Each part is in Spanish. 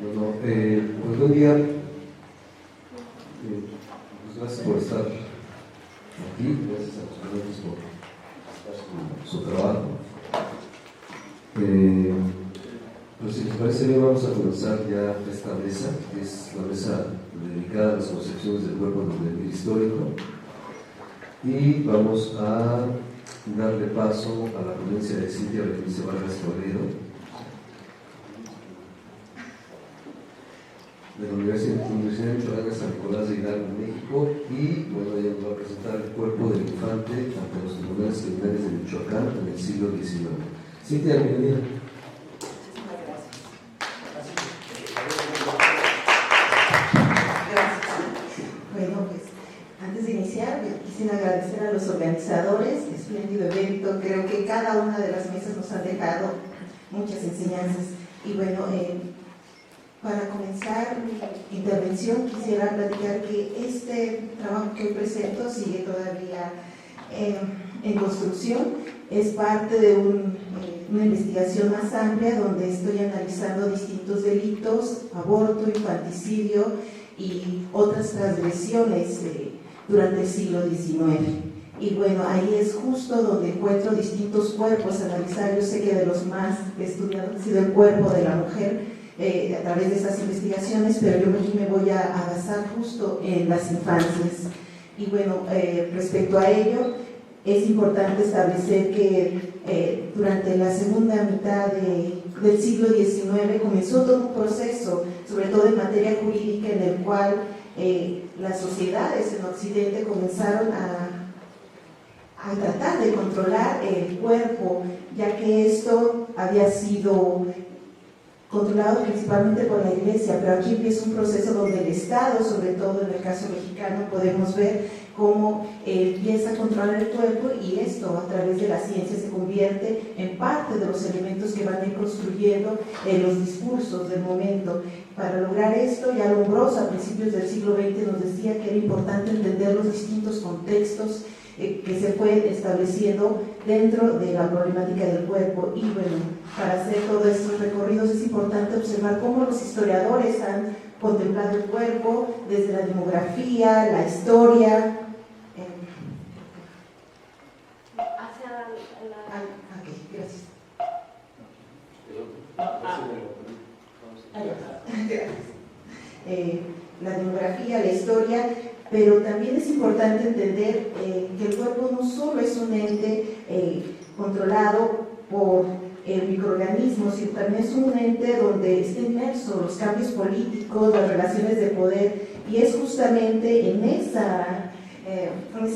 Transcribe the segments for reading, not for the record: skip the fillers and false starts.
Bueno, pues buen día. Pues gracias por estar aquí, gracias a los ponentes por su trabajo. Pues si les parece bien, vamos a comenzar ya esta mesa, que es la mesa dedicada a las concepciones del cuerpo en el devenir histórico, y vamos a darle paso a la ponencia de Cintia Berenice Vargas Toledo, de la Universidad Michoacana San Nicolás de Hidalgo, México, y bueno, ella nos va a presentar el cuerpo del infante ante los tribunales criminales de Michoacán en el siglo XIX. Cintia, bienvenida. Quisiera agradecer a los organizadores, espléndido evento. Creo que cada una de las mesas nos ha dejado muchas enseñanzas. Y bueno, para comenzar mi intervención quisiera platicar que este trabajo que hoy presento sigue todavía en construcción. Es parte de una investigación más amplia donde estoy analizando distintos delitos, aborto, infanticidio y otras transgresiones durante el siglo XIX. Y bueno, ahí es justo donde encuentro distintos cuerpos a analizar. Yo sé que de los más estudiados ha sido el cuerpo de la mujer a través de esas investigaciones, pero yo aquí me voy a basar justo en las infancias. Y bueno, respecto a ello, es importante establecer que durante la segunda mitad del siglo XIX comenzó todo un proceso, sobre todo en materia jurídica, en el cual las sociedades en Occidente comenzaron a tratar de controlar el cuerpo, ya que esto había sido controlado principalmente por la Iglesia, pero aquí empieza un proceso donde el Estado, sobre todo en el caso mexicano, podemos ver cómo empieza a controlar el cuerpo, y esto a través de la ciencia se convierte en parte de los elementos que van a ir construyendo los discursos del momento. Para lograr esto, ya Lombroso a principios del siglo XX nos decía que era importante entender los distintos contextos que se fue estableciendo dentro de la problemática del cuerpo. Y bueno, para hacer todos estos recorridos es importante observar cómo los historiadores han contemplado el cuerpo desde la demografía, la historia. Gracias. La demografía, la historia, pero también es importante entender que el cuerpo no solo es un ente controlado por microorganismos, sino también es un ente donde está inmerso los cambios políticos, las relaciones de poder, y es justamente en ese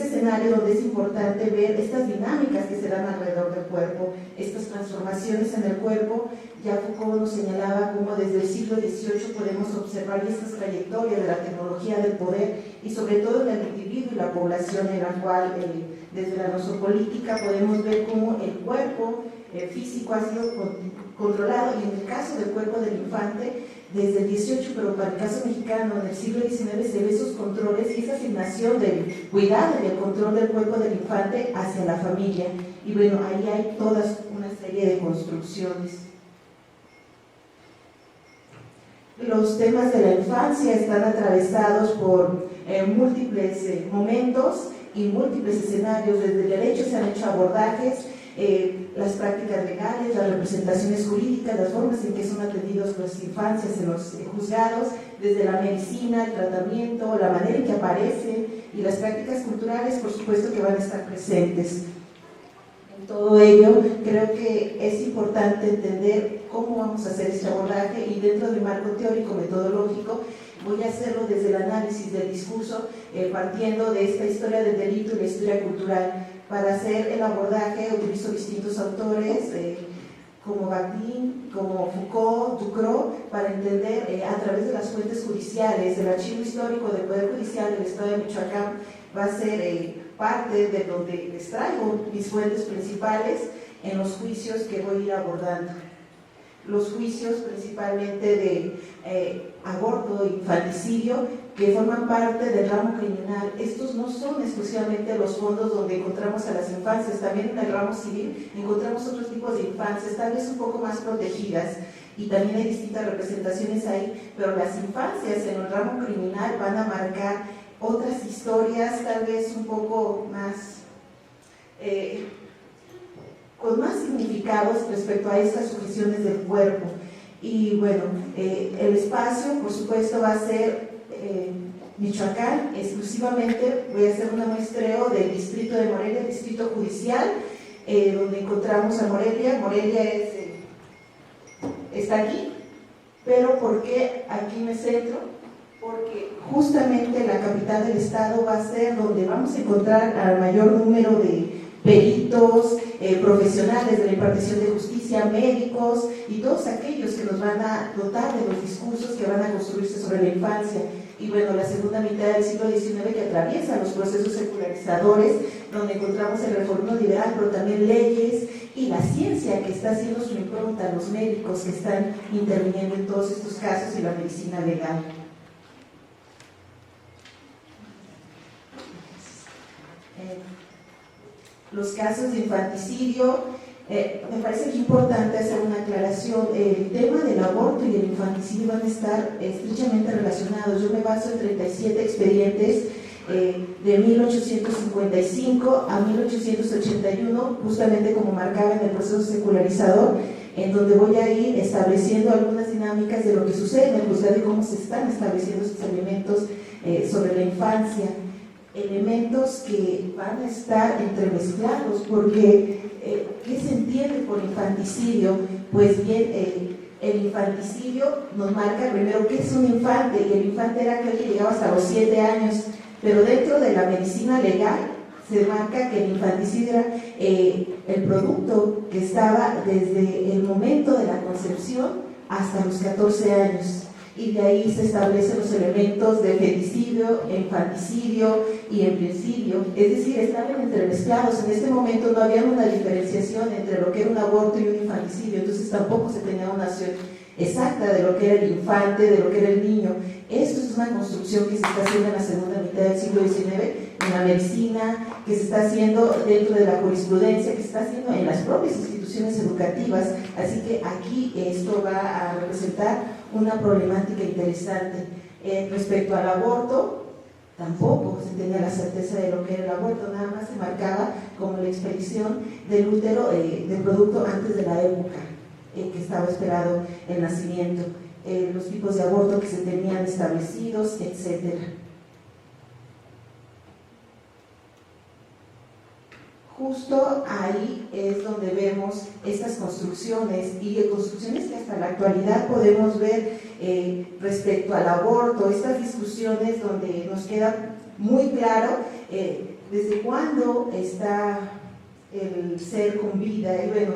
escenario donde es importante ver estas dinámicas que se dan alrededor del cuerpo, estas transformaciones en el cuerpo. Ya Foucault nos señalaba cómo desde el siglo XVIII podemos observar estas trayectorias de la tecnología del poder, y sobre todo en el individuo y la población, en la cual desde la nosopolítica podemos ver cómo el cuerpo físico ha sido controlado, y en el caso del cuerpo del infante desde el XVIII, pero para el caso mexicano en el siglo XIX se ve esos controles y esa asignación del cuidado y el control del cuerpo del infante hacia la familia. Y bueno, ahí hay toda una serie de construcciones. Los temas de la infancia están atravesados por múltiples momentos y múltiples escenarios. Desde el derecho se han hecho abordajes, las prácticas legales, las representaciones jurídicas, las formas en que son atendidos las infancias en los juzgados, desde la medicina, el tratamiento, la manera en que aparece, y las prácticas culturales, por supuesto, que van a estar presentes. En todo ello, creo que es importante entender cómo vamos a hacer este abordaje, y dentro del marco teórico metodológico voy a hacerlo desde el análisis del discurso, partiendo de esta historia del delito y la historia cultural. Para hacer el abordaje utilizo distintos autores, como Bakhtin, como Foucault, Ducrot, para entender a través de las fuentes judiciales. El archivo histórico del Poder Judicial del Estado de Michoacán va a ser parte de donde les traigo mis fuentes principales en los juicios que voy a ir abordando. Los juicios principalmente de aborto e infanticidio, que forman parte del ramo criminal. Estos no son exclusivamente los fondos donde encontramos a las infancias, también en el ramo civil encontramos otros tipos de infancias, tal vez un poco más protegidas, y también hay distintas representaciones ahí, pero las infancias en el ramo criminal van a marcar otras historias, tal vez un poco más, con más significados respecto a estas sujeciones del cuerpo. Y bueno, el espacio, por supuesto, va a ser Michoacán, exclusivamente voy a hacer un muestreo del distrito de Morelia, el distrito judicial, donde encontramos a Morelia. Morelia está aquí, pero ¿por qué aquí me centro? Porque justamente la capital del estado va a ser donde vamos a encontrar al mayor número de peritos, profesionales de la impartición de justicia, médicos y todos aquellos que nos van a dotar de los discursos que van a construirse sobre la infancia. Y bueno, la segunda mitad del siglo XIX que atraviesa los procesos secularizadores, donde encontramos el reformismo liberal, pero también leyes y la ciencia que está haciendo su impronta, los médicos que están interviniendo en todos estos casos y la medicina legal. Los casos de infanticidio, me parece que es importante hacer una aclaración. El tema del aborto y el infanticidio van a estar estrechamente relacionados. Yo me baso en 37 expedientes de 1855 a 1881, justamente como marcaba en el proceso secularizador, en donde voy a ir estableciendo algunas dinámicas de lo que sucede en el juzgado y cómo se están estableciendo estos elementos sobre la infancia. Elementos que van a estar entremezclados, porque ¿qué se entiende por infanticidio? Pues bien, el infanticidio nos marca primero qué es un infante, y el infante era aquel que llegaba hasta los 7 años, pero dentro de la medicina legal se marca que el infanticidio era el producto que estaba desde el momento de la concepción hasta los 14 años. Y de ahí se establecen los elementos de feticidio, infanticidio y embrioncidio, es decir, estaban entremezclados. En este momento no había una diferenciación entre lo que era un aborto y un infanticidio, entonces tampoco se tenía una noción exacta de lo que era el infante, de lo que era el niño. Esto es una construcción que se está haciendo en la segunda mitad del siglo XIX, en la medicina, que se está haciendo dentro de la jurisprudencia, que se está haciendo en las propias instituciones educativas. Así que aquí esto va a representar una problemática interesante. Respecto al aborto, tampoco se tenía la certeza de lo que era el aborto, nada más se marcaba como la expedición del útero del producto antes de la época que estaba esperado el nacimiento, los tipos de aborto que se tenían establecidos, etcétera. Justo ahí es donde vemos estas construcciones, y construcciones que hasta la actualidad podemos ver respecto al aborto, estas discusiones donde nos queda muy claro desde cuándo está el ser con vida. Y bueno,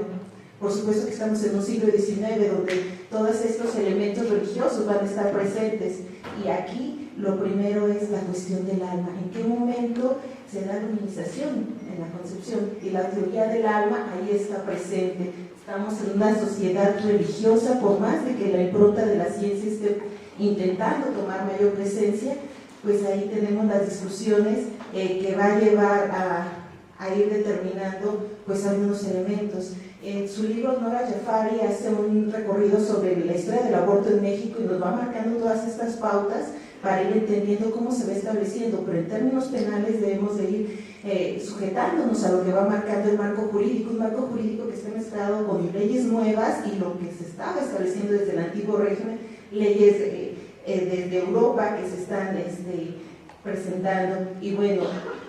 por supuesto que estamos en un siglo XIX donde todos estos elementos religiosos van a estar presentes, y aquí lo primero es la cuestión del alma. ¿En qué momento se da la humanización en la concepción? Y la teoría del alma ahí está presente. Estamos en una sociedad religiosa, por más de que la impronta de la ciencia esté intentando tomar mayor presencia, pues ahí tenemos las discusiones que va a llevar a ir determinando pues algunos elementos. En su libro Nora Jafari hace un recorrido sobre la historia del aborto en México y nos va marcando todas estas pautas para ir entendiendo cómo se va estableciendo, pero en términos penales debemos de ir sujetándonos a lo que va marcando el marco jurídico, un marco jurídico que está mezclado con leyes nuevas y lo que se estaba estableciendo desde el antiguo régimen, leyes desde Europa que se están presentando. Y bueno,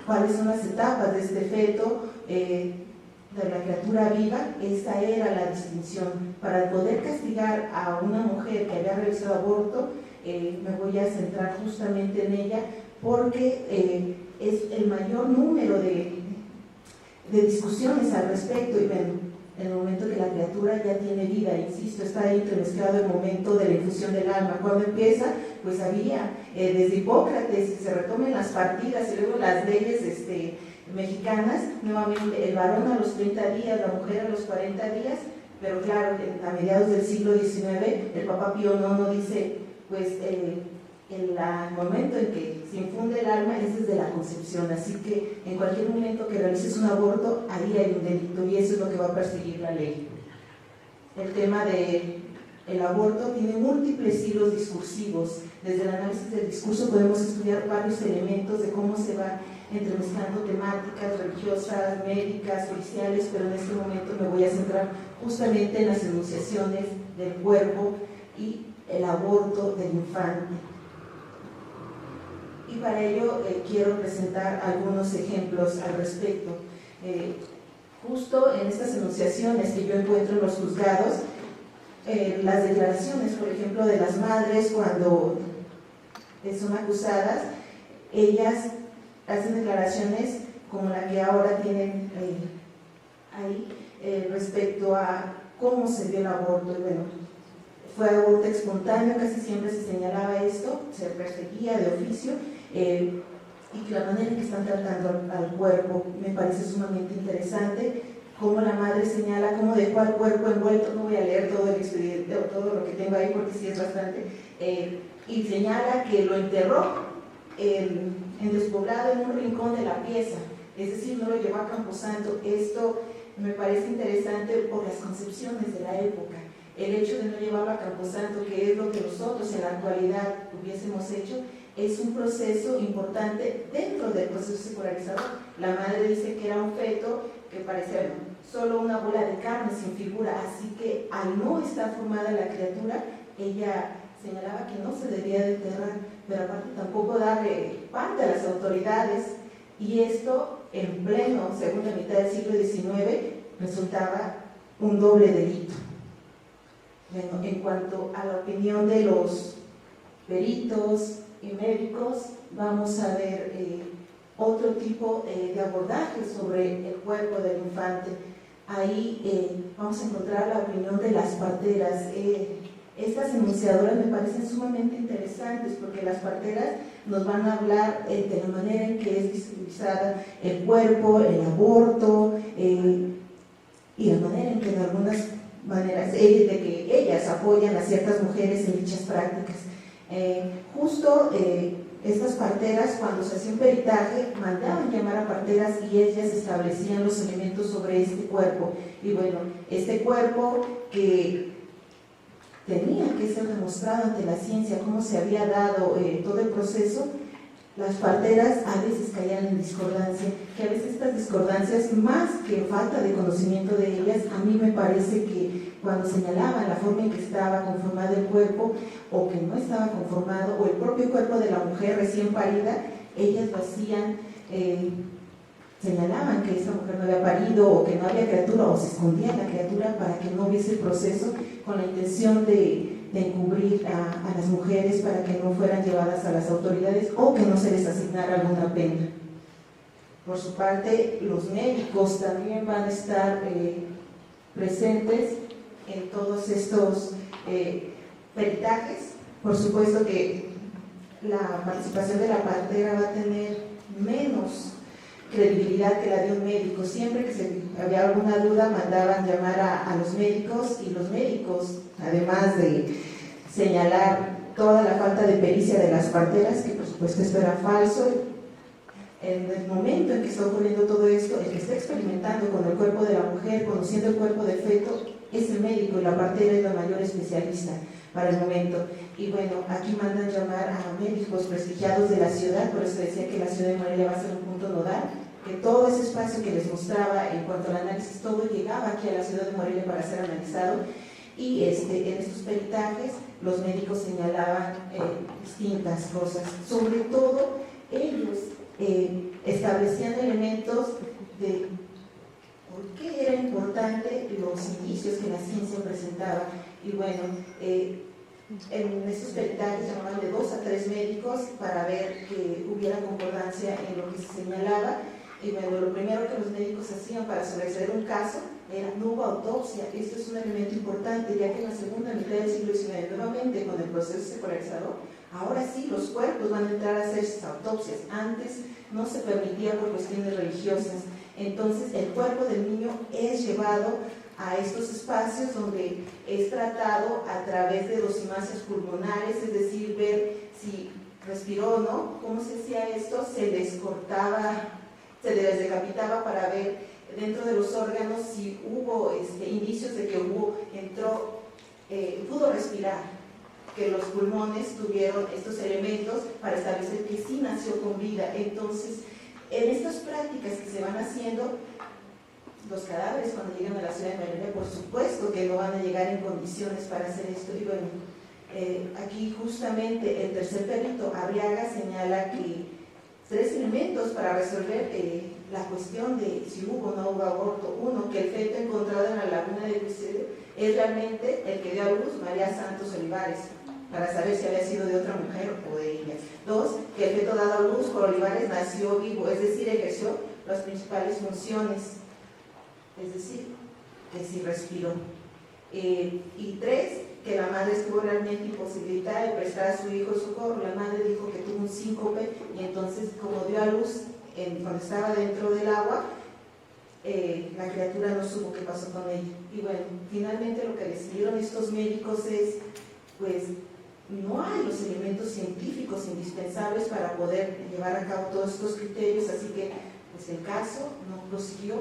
¿cuáles son las etapas de este feto? De la criatura viva. Esta era la distinción. Para poder castigar a una mujer que había realizado aborto, me voy a centrar justamente en ella, porque es el mayor número de discusiones al respecto. Y bueno, en el momento que la criatura ya tiene vida, insisto, está ahí entremezclado el momento de la infusión del alma. Cuando empieza, pues había desde Hipócrates, que se retomen las partidas y luego las leyes mexicanas, nuevamente el varón a los 30 días, la mujer a los 40 días, pero claro, a mediados del siglo XIX, el Papa Pío IX dice, pues el momento en que se infunde el alma es desde la concepción, así que en cualquier momento que realices un aborto, ahí hay un delito, y eso es lo que va a perseguir la ley. El tema de El aborto tiene múltiples hilos discursivos. Desde el análisis del discurso podemos estudiar varios elementos de cómo se va entremezclando temáticas religiosas, médicas, policiales, pero en este momento me voy a centrar justamente en las enunciaciones del cuerpo y el aborto del infante. Y para ello quiero presentar algunos ejemplos al respecto. Justo en estas enunciaciones que yo encuentro en los juzgados, las declaraciones, por ejemplo, de las madres cuando son acusadas, ellas hacen declaraciones como la que ahora tienen ahí respecto a cómo se dio el aborto. Y bueno, fue aborto espontáneo, casi siempre se señalaba esto, se perseguía de oficio, y que la manera en que están tratando al cuerpo me parece sumamente interesante. Cómo la madre señala cómo dejó al cuerpo envuelto, no voy a leer todo el expediente o todo lo que tengo ahí porque sí es bastante, y señala que lo enterró en despoblado en un rincón de la pieza, es decir, no lo llevó a Camposanto. Esto me parece interesante por las concepciones de la época. El hecho de no llevarlo a Camposanto, que es lo que nosotros en la actualidad hubiésemos hecho, es un proceso importante dentro del proceso secularizador. La madre dice que era un feto que parecía solo una bola de carne sin figura, así que al no estar formada la criatura, ella señalaba que no se debía de enterrar, pero aparte tampoco darle parte a las autoridades, y esto en pleno segunda mitad del siglo XIX resultaba un doble delito. Bueno, en cuanto a la opinión de los peritos y médicos, vamos a ver otro tipo de abordaje sobre el cuerpo del infante. Ahí vamos a encontrar la opinión de las parteras. Estas enunciadoras me parecen sumamente interesantes porque las parteras nos van a hablar de la manera en que es visibilizada el cuerpo, el aborto, y la manera en que en algunas maneras de que ellas apoyan a ciertas mujeres en dichas prácticas. Justo estas parteras, cuando se hacía un peritaje, mandaban llamar a parteras y ellas establecían los elementos sobre este cuerpo. Y bueno, este cuerpo que tenía que ser demostrado ante la ciencia, cómo se había dado todo el proceso, las parteras a veces caían en discordancia, que a veces estas discordancias, más que falta de conocimiento de ellas, a mí me parece que cuando señalaban la forma en que estaba conformado el cuerpo, o que no estaba conformado, o el propio cuerpo de la mujer recién parida, ellas lo hacían, señalaban que esta mujer no había parido, o que no había criatura, o se escondía la criatura para que no hubiese el proceso, con la intención de encubrir a las mujeres para que no fueran llevadas a las autoridades o que no se les asignara alguna pena. Por su parte, los médicos también van a estar presentes en todos estos peritajes. Por supuesto que la participación de la partera va a tener menos credibilidad que la de un médico. Siempre que había alguna duda mandaban llamar a los médicos, y los médicos, además de señalar toda la falta de pericia de las parteras, que por supuesto esto era falso, en el momento en que está ocurriendo todo esto, el que está experimentando con el cuerpo de la mujer, conociendo el cuerpo de feto, es el médico, y la partera es la mayor especialista para el momento. Y bueno, aquí mandan llamar a médicos prestigiados de la ciudad, por eso decía que la ciudad de Morelia va a ser un punto nodal, que todo ese espacio que les mostraba en cuanto al análisis, todo llegaba aquí a la ciudad de Morelia para ser analizado. Y en estos peritajes los médicos señalaban distintas cosas, sobre todo ellos establecían elementos de por qué era importante los indicios que la ciencia presentaba. Y bueno, en estos peritajes llamaban de 2 a 3 médicos para ver que hubiera concordancia en lo que se señalaba. Y bueno, lo primero que los médicos hacían para sobreseer un caso era no hubo autopsia. Esto es un elemento importante, ya que en la segunda mitad del siglo XIX, nuevamente con el proceso secularizador, ahora sí los cuerpos van a entrar a hacer sus autopsias. Antes no se permitía por cuestiones religiosas. Entonces el cuerpo del niño es llevado a estos espacios donde es tratado a través de dosimancias pulmonares, es decir, ver si respiró o no. ¿Cómo se hacía esto? Se les cortaba, se les decapitaba para ver dentro de los órganos si hubo indicios de que entró pudo respirar, que los pulmones tuvieron estos elementos para establecer que sí nació con vida. Entonces, en estas prácticas que se van haciendo, los cadáveres cuando llegan a la ciudad de Morelia, por supuesto que no van a llegar en condiciones para hacer esto. Y bueno, aquí justamente el tercer perito, Arriaga, señala que 3 elementos para resolver la cuestión de si hubo o no hubo aborto. Uno, que el feto encontrado en la laguna de Cuisedo es realmente el que dio a luz María Santos Olivares, para saber si había sido de otra mujer o de ella. 2, que el feto dado a luz por Olivares nació vivo, es decir, ejerció las principales funciones, es decir, que sí respiró. Y 3, que la madre estuvo realmente imposibilitada de prestar a su hijo socorro. La madre dijo que tuvo un síncope y entonces, como dio a luz cuando estaba dentro del agua, la criatura no supo qué pasó con ella. Y bueno, finalmente lo que decidieron estos médicos es, pues, no hay los elementos científicos indispensables para poder llevar a cabo todos estos criterios, así que pues el caso no prosiguió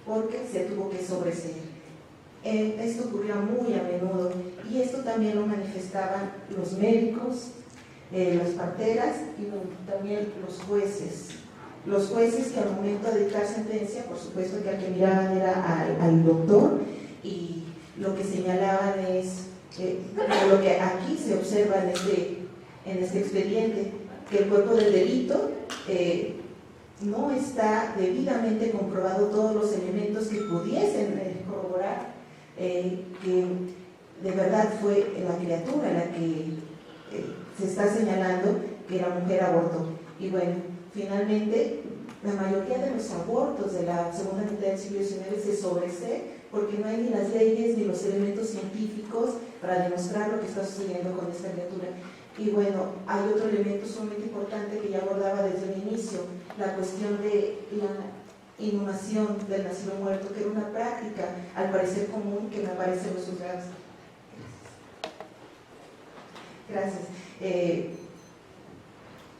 porque se tuvo que sobreseer. Esto ocurría muy a menudo y esto también lo manifestaban los médicos, las parteras y también los jueces. Los jueces que al momento de dictar sentencia, por supuesto que al que miraban era al doctor, y lo que señalaban es, lo que aquí se observa en este expediente, que el cuerpo del delito no está debidamente comprobado todos los elementos que pudiesen corroborar que de verdad fue la criatura la que se está señalando que la mujer abortó. Y bueno, finalmente la mayoría de los abortos de la segunda mitad del siglo XIX se sobresee porque no hay ni las leyes ni los elementos científicos para demostrar lo que está sucediendo con esta criatura. Y bueno, hay otro elemento sumamente importante que ya abordaba desde el inicio, la cuestión de la inhumación del nacido muerto, que era una práctica al parecer común que me aparece en los juzgados. Gracias.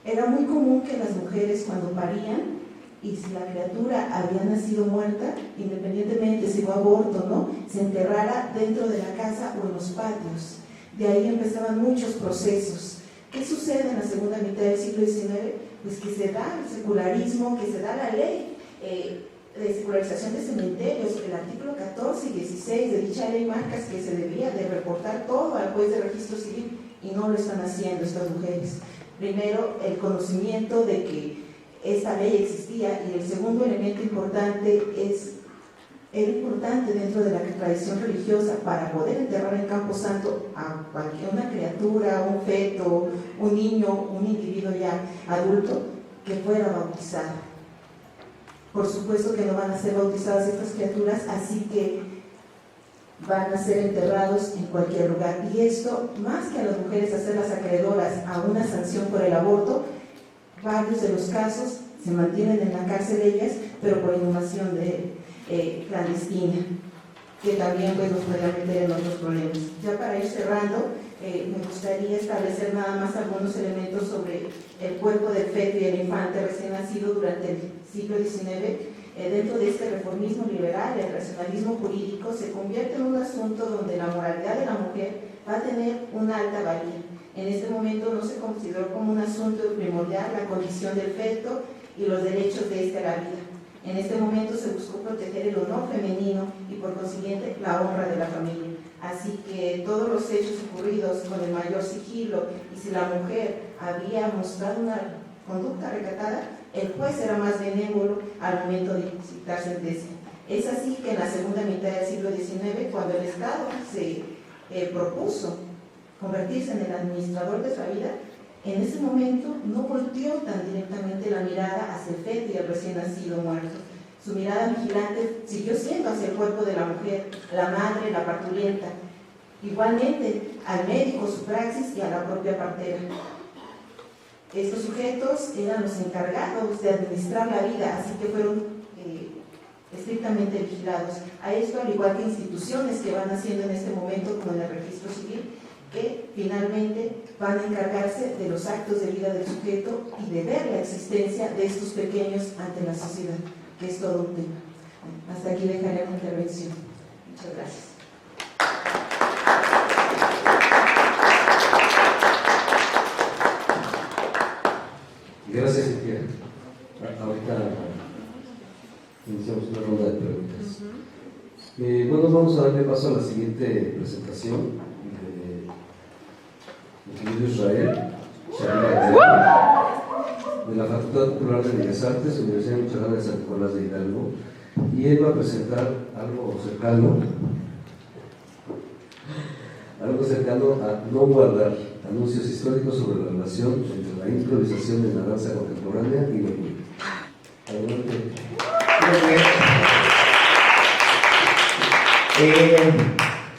Era muy común que las mujeres cuando parían, y si la criatura había nacido muerta, independientemente si fue aborto o no, se enterrara dentro de la casa o en los patios. De ahí empezaban muchos procesos. ¿Qué sucede en la segunda mitad del siglo XIX? Pues que se da el secularismo, que se da la ley de secularización de cementerios. El artículo 14 y 16 de dicha ley marca que se debía de reportar todo al juez de registro civil y no lo están haciendo estas mujeres. Primero, el conocimiento de que esta ley existía, y el segundo elemento importante era importante dentro de la tradición religiosa para poder enterrar en Campo Santo a una criatura, un feto, un niño, un individuo ya adulto, que fuera bautizado. Por supuesto que no van a ser bautizadas estas criaturas, así que van a ser enterrados en cualquier lugar. Y esto, más que a las mujeres hacerlas acreedoras a una sanción por el aborto, varios de los casos se mantienen en la cárcel ellas, pero por inhumación clandestina, que también pues, nos podría meter en otros problemas. Ya para ir cerrando, me gustaría establecer nada más algunos elementos sobre el cuerpo del feto y el infante recién nacido durante el siglo XIX. Dentro de este reformismo liberal, el racionalismo jurídico se convierte en un asunto donde la moralidad de la mujer va a tener una alta valía. En este momento no se consideró como un asunto primordial la condición del feto y los derechos de este a la vida. En este momento se buscó proteger el honor femenino y por consiguiente la honra de la familia. Así que todos los hechos ocurridos con el mayor sigilo, y si la mujer había mostrado una conducta recatada, el juez era más benévolo al momento de dictar sentencia. Es así que en la segunda mitad del siglo XIX, cuando el Estado se propuso convertirse en el administrador de su vida, en ese momento no volteó tan directamente la mirada hacia el feto y el recién nacido muerto. Su mirada vigilante siguió siendo hacia el cuerpo de la mujer, la madre, la parturienta, igualmente al médico, su praxis y a la propia partera. Estos sujetos eran los encargados de administrar la vida, así que fueron estrictamente vigilados. A esto, al igual que instituciones que van haciendo en este momento, como en el registro civil, que finalmente van a encargarse de los actos de vida del sujeto y de ver la existencia de estos pequeños ante la sociedad, que es todo un tema. Hasta aquí dejaré mi intervención. Muchas gracias. vamos a darle paso a la siguiente presentación de mi querido Israel de la Facultad Popular de Bellas Artes, Universidad Michoacana de San Nicolás de Hidalgo, y él va a presentar algo cercano a No Guardar, anuncios históricos sobre la relación entre la improvisación en la danza contemporánea y lo queer. Adelante.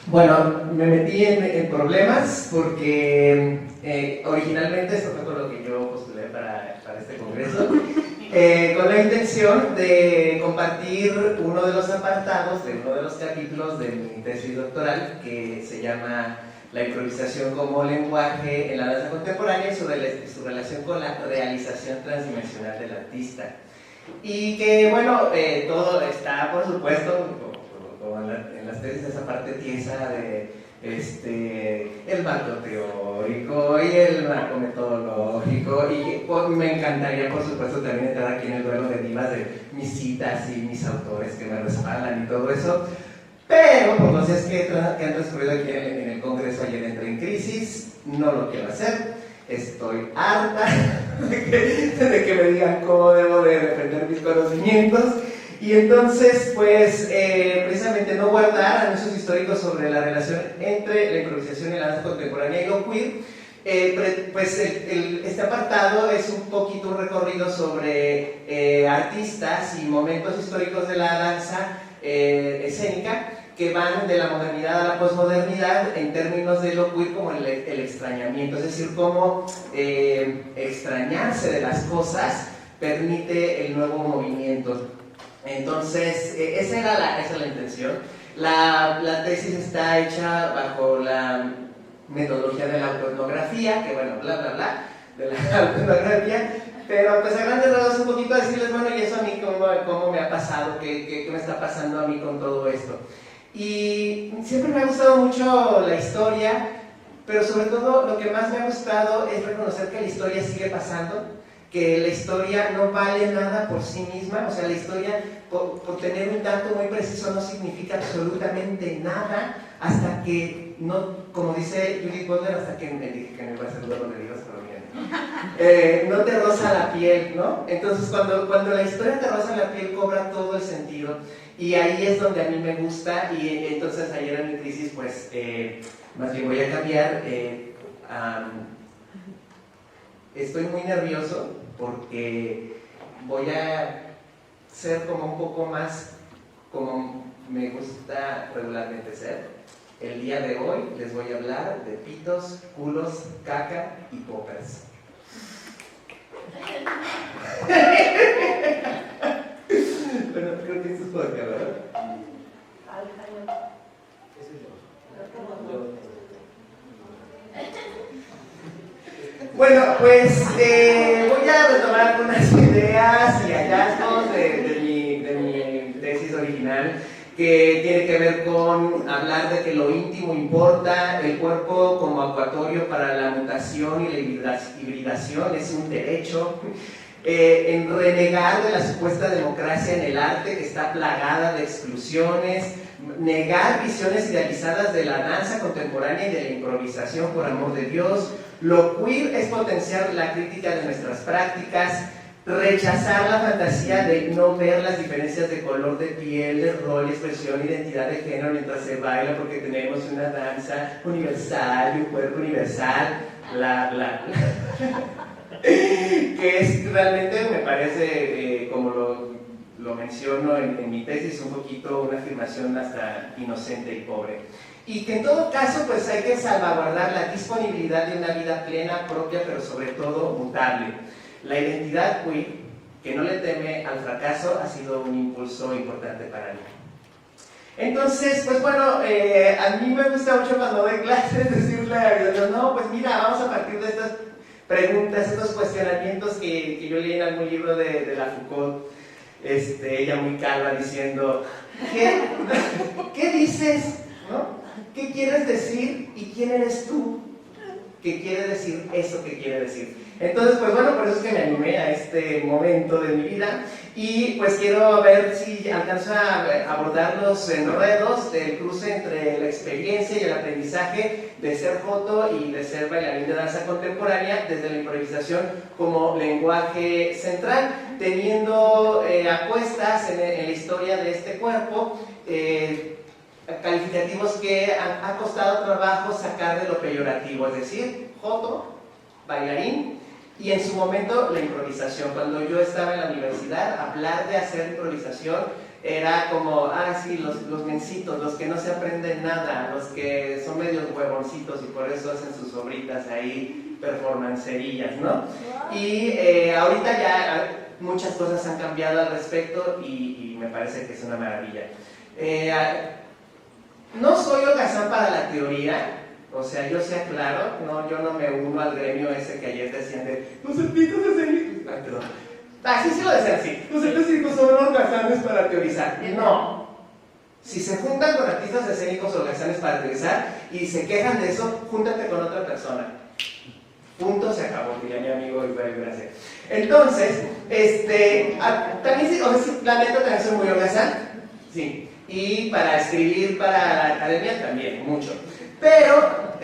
Bueno, me metí en problemas porque originalmente esto fue con lo que yo postulé para este congreso, con la intención de compartir uno de los apartados de uno de los capítulos de mi tesis doctoral, que se llama La improvisación como lenguaje en la danza contemporánea y su relación con la realización transdimensional del artista. Y que, bueno, todo está, por supuesto, como en las tesis, esa parte tiesa de el marco teórico y el marco metodológico, y me encantaría, por supuesto, también entrar aquí en el duelo de divas de mis citas y mis autores que me respaldan y todo eso, pero por cosas que han transcurrido aquí en el congreso, ayer entré en crisis, no lo quiero hacer, estoy harta de que me digan cómo debo de defender mis conocimientos. Y entonces, pues, precisamente No Guardar, anuncios históricos sobre la relación entre la improvisación y la danza contemporánea y lo queer. Pues este apartado es un poquito un recorrido sobre artistas y momentos históricos de la danza escénica que van de la modernidad a la posmodernidad en términos de lo queer como el extrañamiento, es decir, cómo extrañarse de las cosas permite el nuevo movimiento. Entonces, esa es la intención. La tesis está hecha bajo la metodología de la autoetnografía, que bueno, bla bla bla, de la autoetnografía, pero pues a grandes rasgos un poquito decirles, bueno, y eso a mí cómo me ha pasado, qué me está pasando a mí con todo esto. Y siempre me ha gustado mucho la historia, pero sobre todo lo que más me ha gustado es reconocer que la historia sigue pasando, que la historia no vale nada por sí misma, o sea, la historia, por tener un dato muy preciso, no significa absolutamente nada hasta que, no, como dice Judith Butler, hasta que me dije que no iba a ser luego de Dios, pero bien, ¿no? No te roza la piel, ¿no? Entonces, cuando la historia te roza la piel, cobra todo el sentido, y ahí es donde a mí me gusta, y entonces ayer en mi crisis, pues, más bien voy a cambiar, estoy muy nervioso, porque voy a ser como un poco más como me gusta regularmente ser. El día de hoy les voy a hablar de pitos, culos, caca y poppers. Bueno, creo que esto es por acá, ¿verdad? Bueno, pues voy a retomar algunas ideas y hallazgos de mi tesis original, que tiene que ver con hablar de que lo íntimo importa, el cuerpo como acuatorio para la mutación y la hibridación es un derecho, en renegar de la supuesta democracia en el arte que está plagada de exclusiones, negar visiones idealizadas de la danza contemporánea y de la improvisación, por amor de Dios. Lo queer es potenciar la crítica de nuestras prácticas, rechazar la fantasía de no ver las diferencias de color de piel, de rol, expresión, identidad de género mientras se baila, porque tenemos una danza universal y un cuerpo universal, bla, bla, bla. Que es realmente, me parece, como lo menciono en mi tesis, un poquito una afirmación hasta inocente y pobre. Y que en todo caso, pues hay que salvaguardar la disponibilidad de una vida plena, propia, pero sobre todo mutable. La identidad queer, que no le teme al fracaso, ha sido un impulso importante para mí. Entonces, pues bueno, a mí me gusta mucho cuando doy clases decirle a mis alumnos, no, pues mira, vamos a partir de estas preguntas, estos cuestionamientos que yo leí en algún libro de la Foucault, ella muy calva diciendo, ¿qué dices? ¿No? ¿Qué quieres decir y quién eres tú que quiere decir eso que quiere decir? Entonces, pues bueno, por eso es que me animé a este momento de mi vida. Y pues quiero ver si alcanzo a abordar los enredos del cruce entre la experiencia y el aprendizaje de ser joto y de ser bailarín de danza contemporánea desde la improvisación como lenguaje central, teniendo apuestas en la historia de este cuerpo, calificativos que ha costado trabajo sacar de lo peyorativo, es decir, joto, bailarín, y en su momento la improvisación. Cuando yo estaba en la universidad, hablar de hacer improvisación era como, sí, los mencitos, los que no se aprenden nada, los que son medios huevoncitos y por eso hacen sus obritas ahí performancerillas, ¿no? Y ahorita ya muchas cosas han cambiado al respecto y me parece que es una maravilla. No soy holgazán para la teoría, o sea, yo sé claro, no, yo no me uno al gremio ese que ayer decían de los artistas escénicos. Perdón. Así sí lo decían así. Los artistas son holgazanes para teorizar. No. Si se juntan con artistas escénicos holgazanes para teorizar y se quejan de eso, júntate con otra persona. Punto, se acabó, diría mi amigo Iber Gracia. Entonces, también sí, o sea, la neta también soy muy holgazán. Sí. Y para escribir para la academia también, mucho. Pero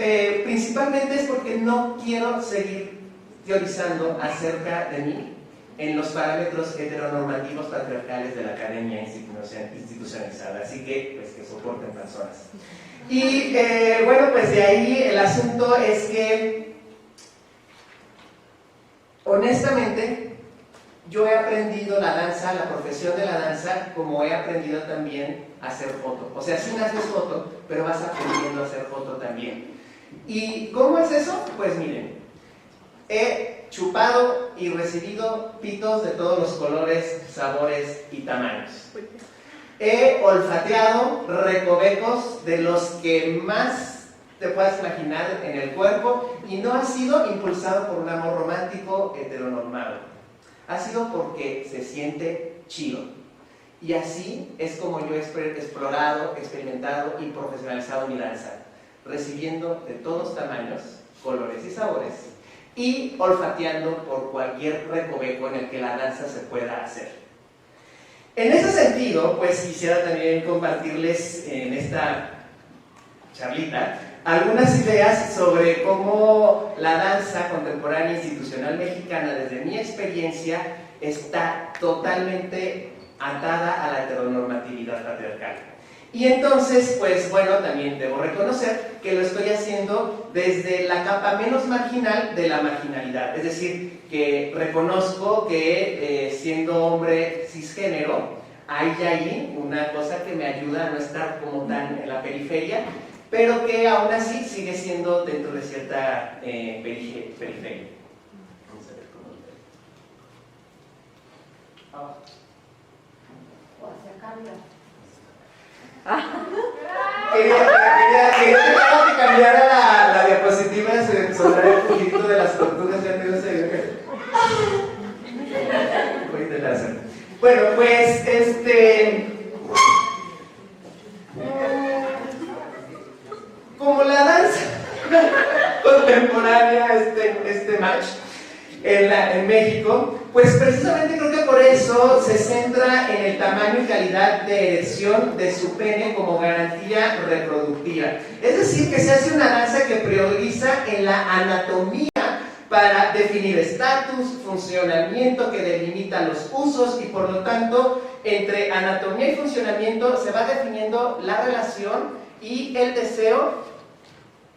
principalmente es porque no quiero seguir teorizando acerca de mí en los parámetros heteronormativos patriarcales de la academia institucionalizada. Así que, pues, que soporten personas. Y bueno, pues de ahí el asunto es que, honestamente, yo he aprendido la danza, la profesión de la danza, como he aprendido también a hacer foto. O sea, sí naces foto, pero vas aprendiendo a hacer foto también. ¿Y cómo es eso? Pues miren, he chupado y recibido pitos de todos los colores, sabores y tamaños. He olfateado recovecos de los que más te puedas imaginar en el cuerpo y no ha sido impulsado por un amor romántico heteronormado. Ha sido porque se siente chido. Y así es como yo he explorado, experimentado y profesionalizado mi danza, recibiendo de todos tamaños, colores y sabores, y olfateando por cualquier recoveco en el que la danza se pueda hacer. En ese sentido, pues quisiera también compartirles en esta charlita algunas ideas sobre cómo la danza contemporánea institucional mexicana, desde mi experiencia, está totalmente atada a la heteronormatividad patriarcal. Y entonces, pues bueno, también debo reconocer que lo estoy haciendo desde la capa menos marginal de la marginalidad. Es decir, que reconozco que siendo hombre cisgénero, hay ahí una cosa que me ayuda a no estar como tan en la periferia, pero que aún así sigue siendo dentro de cierta periferia. Vamos a ver cómo O hacia cambio. Quería que cambiara la diapositiva sobre el poquito de las tortugas. Ya no sé. Voy a intentar hacerlo. Bueno, pues como la danza contemporánea, este match en México, pues precisamente creo que por eso se centra en el tamaño y calidad de erección de su pene como garantía reproductiva. Es decir, que se hace una danza que prioriza en la anatomía para definir estatus, funcionamiento, que delimita los usos y por lo tanto entre anatomía y funcionamiento se va definiendo la relación y el deseo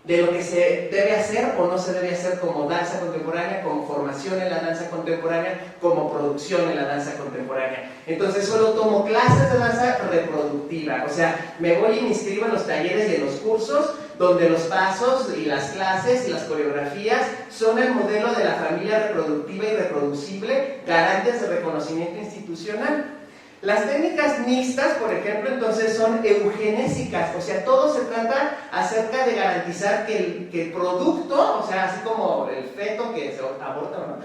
de lo que se debe hacer o no se debe hacer como danza contemporánea, como formación en la danza contemporánea, como producción en la danza contemporánea. Entonces solo tomo clases de danza reproductiva, o sea, me voy y me inscribo en los talleres y en los cursos donde los pasos y las clases y las coreografías son el modelo de la familia reproductiva y reproducible, garantes de reconocimiento institucional. Las técnicas mixtas, por ejemplo, entonces son eugenésicas, o sea, todo se trata acerca de garantizar que el producto, o sea, así como el feto que se aborta o no,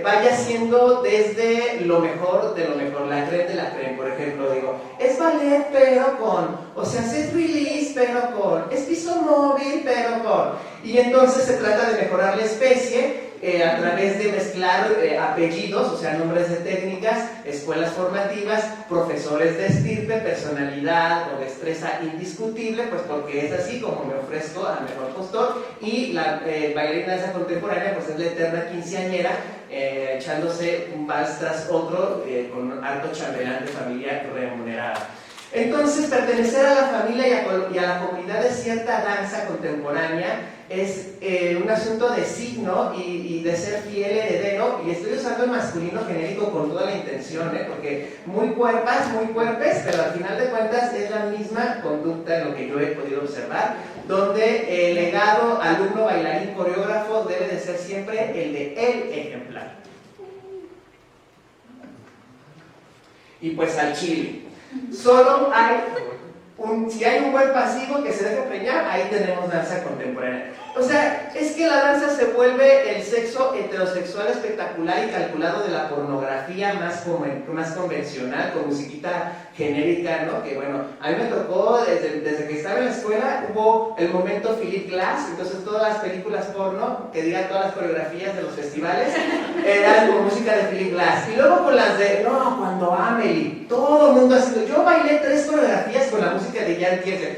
vaya siendo desde lo mejor de lo mejor, la creme de la creme, por ejemplo, digo, es ballet pero con, o sea, set release pero con, es piso móvil pero con, y entonces se trata de mejorar la especie a través de mezclar apellidos, o sea, nombres de técnicas, escuelas formativas, profesores de estirpe, personalidad o destreza indiscutible, pues porque es así como me ofrezco al mejor postor, y la bailarina de danza contemporánea pues es la eterna quinceañera, echándose un vals tras otro con harto chambelán de familia remunerada. Entonces, pertenecer a la familia y a la comunidad de cierta danza contemporánea es un asunto de signo y de ser fiel heredero, y estoy usando el masculino genérico con toda la intención, porque muy cuerpas, muy cuerpes, pero al final de cuentas es la misma conducta en lo que yo he podido observar, donde el legado alumno, bailarín, coreógrafo debe de ser siempre el de el ejemplar. Y pues al chile. Solo hay si hay un buen pasivo que se deja preñar, ahí tenemos danza contemporánea. O sea, es que la danza se vuelve el sexo heterosexual espectacular y calculado de la pornografía más convencional, con musiquita genérica, ¿no? Que bueno, a mí me tocó, desde que estaba en la escuela, hubo el momento Philip Glass, entonces todas las películas porno, que digan todas las coreografías de los festivales, eran con música de Philip Glass. Y luego con las de, no, cuando Amelie, todo el mundo haciendo, yo bailé 3 coreografías con la música de Jan Tiersen.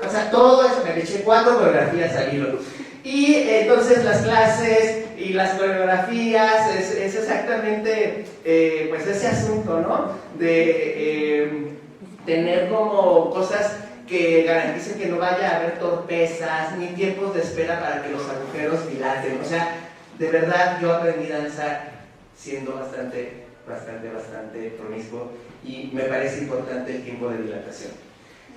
O sea, todo eso, me eché 4 coreografías al hilo. Y entonces las clases y las coreografías es exactamente pues ese asunto, ¿no? De tener como cosas que garanticen que no vaya a haber torpezas ni tiempos de espera para que los agujeros dilaten. O sea, de verdad yo aprendí danza siendo bastante promiscuo, y me parece importante el tiempo de dilatación.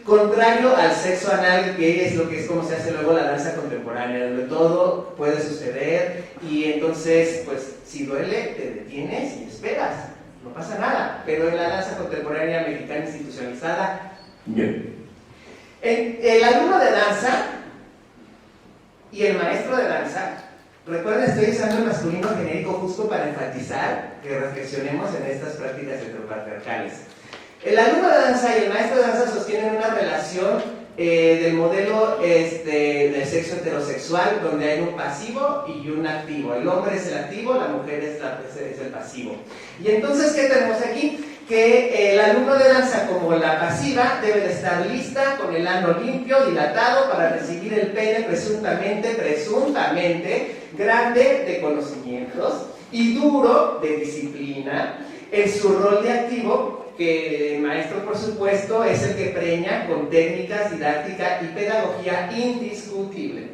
Contrario al sexo anal, que es como se hace luego la danza contemporánea, donde todo puede suceder, y entonces, pues, si duele, te detienes y esperas, no pasa nada. Pero en la danza contemporánea mexicana institucionalizada, no. El alumno de danza y el maestro de danza, recuerden, estoy usando el masculino genérico justo para enfatizar que reflexionemos en estas prácticas heteropatriarcales. El alumno de danza y el maestro de danza sostienen una relación del modelo del sexo heterosexual, donde hay un pasivo y un activo. El hombre es el activo, la mujer es el pasivo. Y entonces, ¿qué tenemos aquí? Que el alumno de danza, como la pasiva, debe de estar lista, con el ano limpio, dilatado, para recibir el pene presuntamente grande de conocimientos y duro de disciplina, en su rol de activo, que el maestro, por supuesto, es el que preña con técnicas, didáctica y pedagogía indiscutible.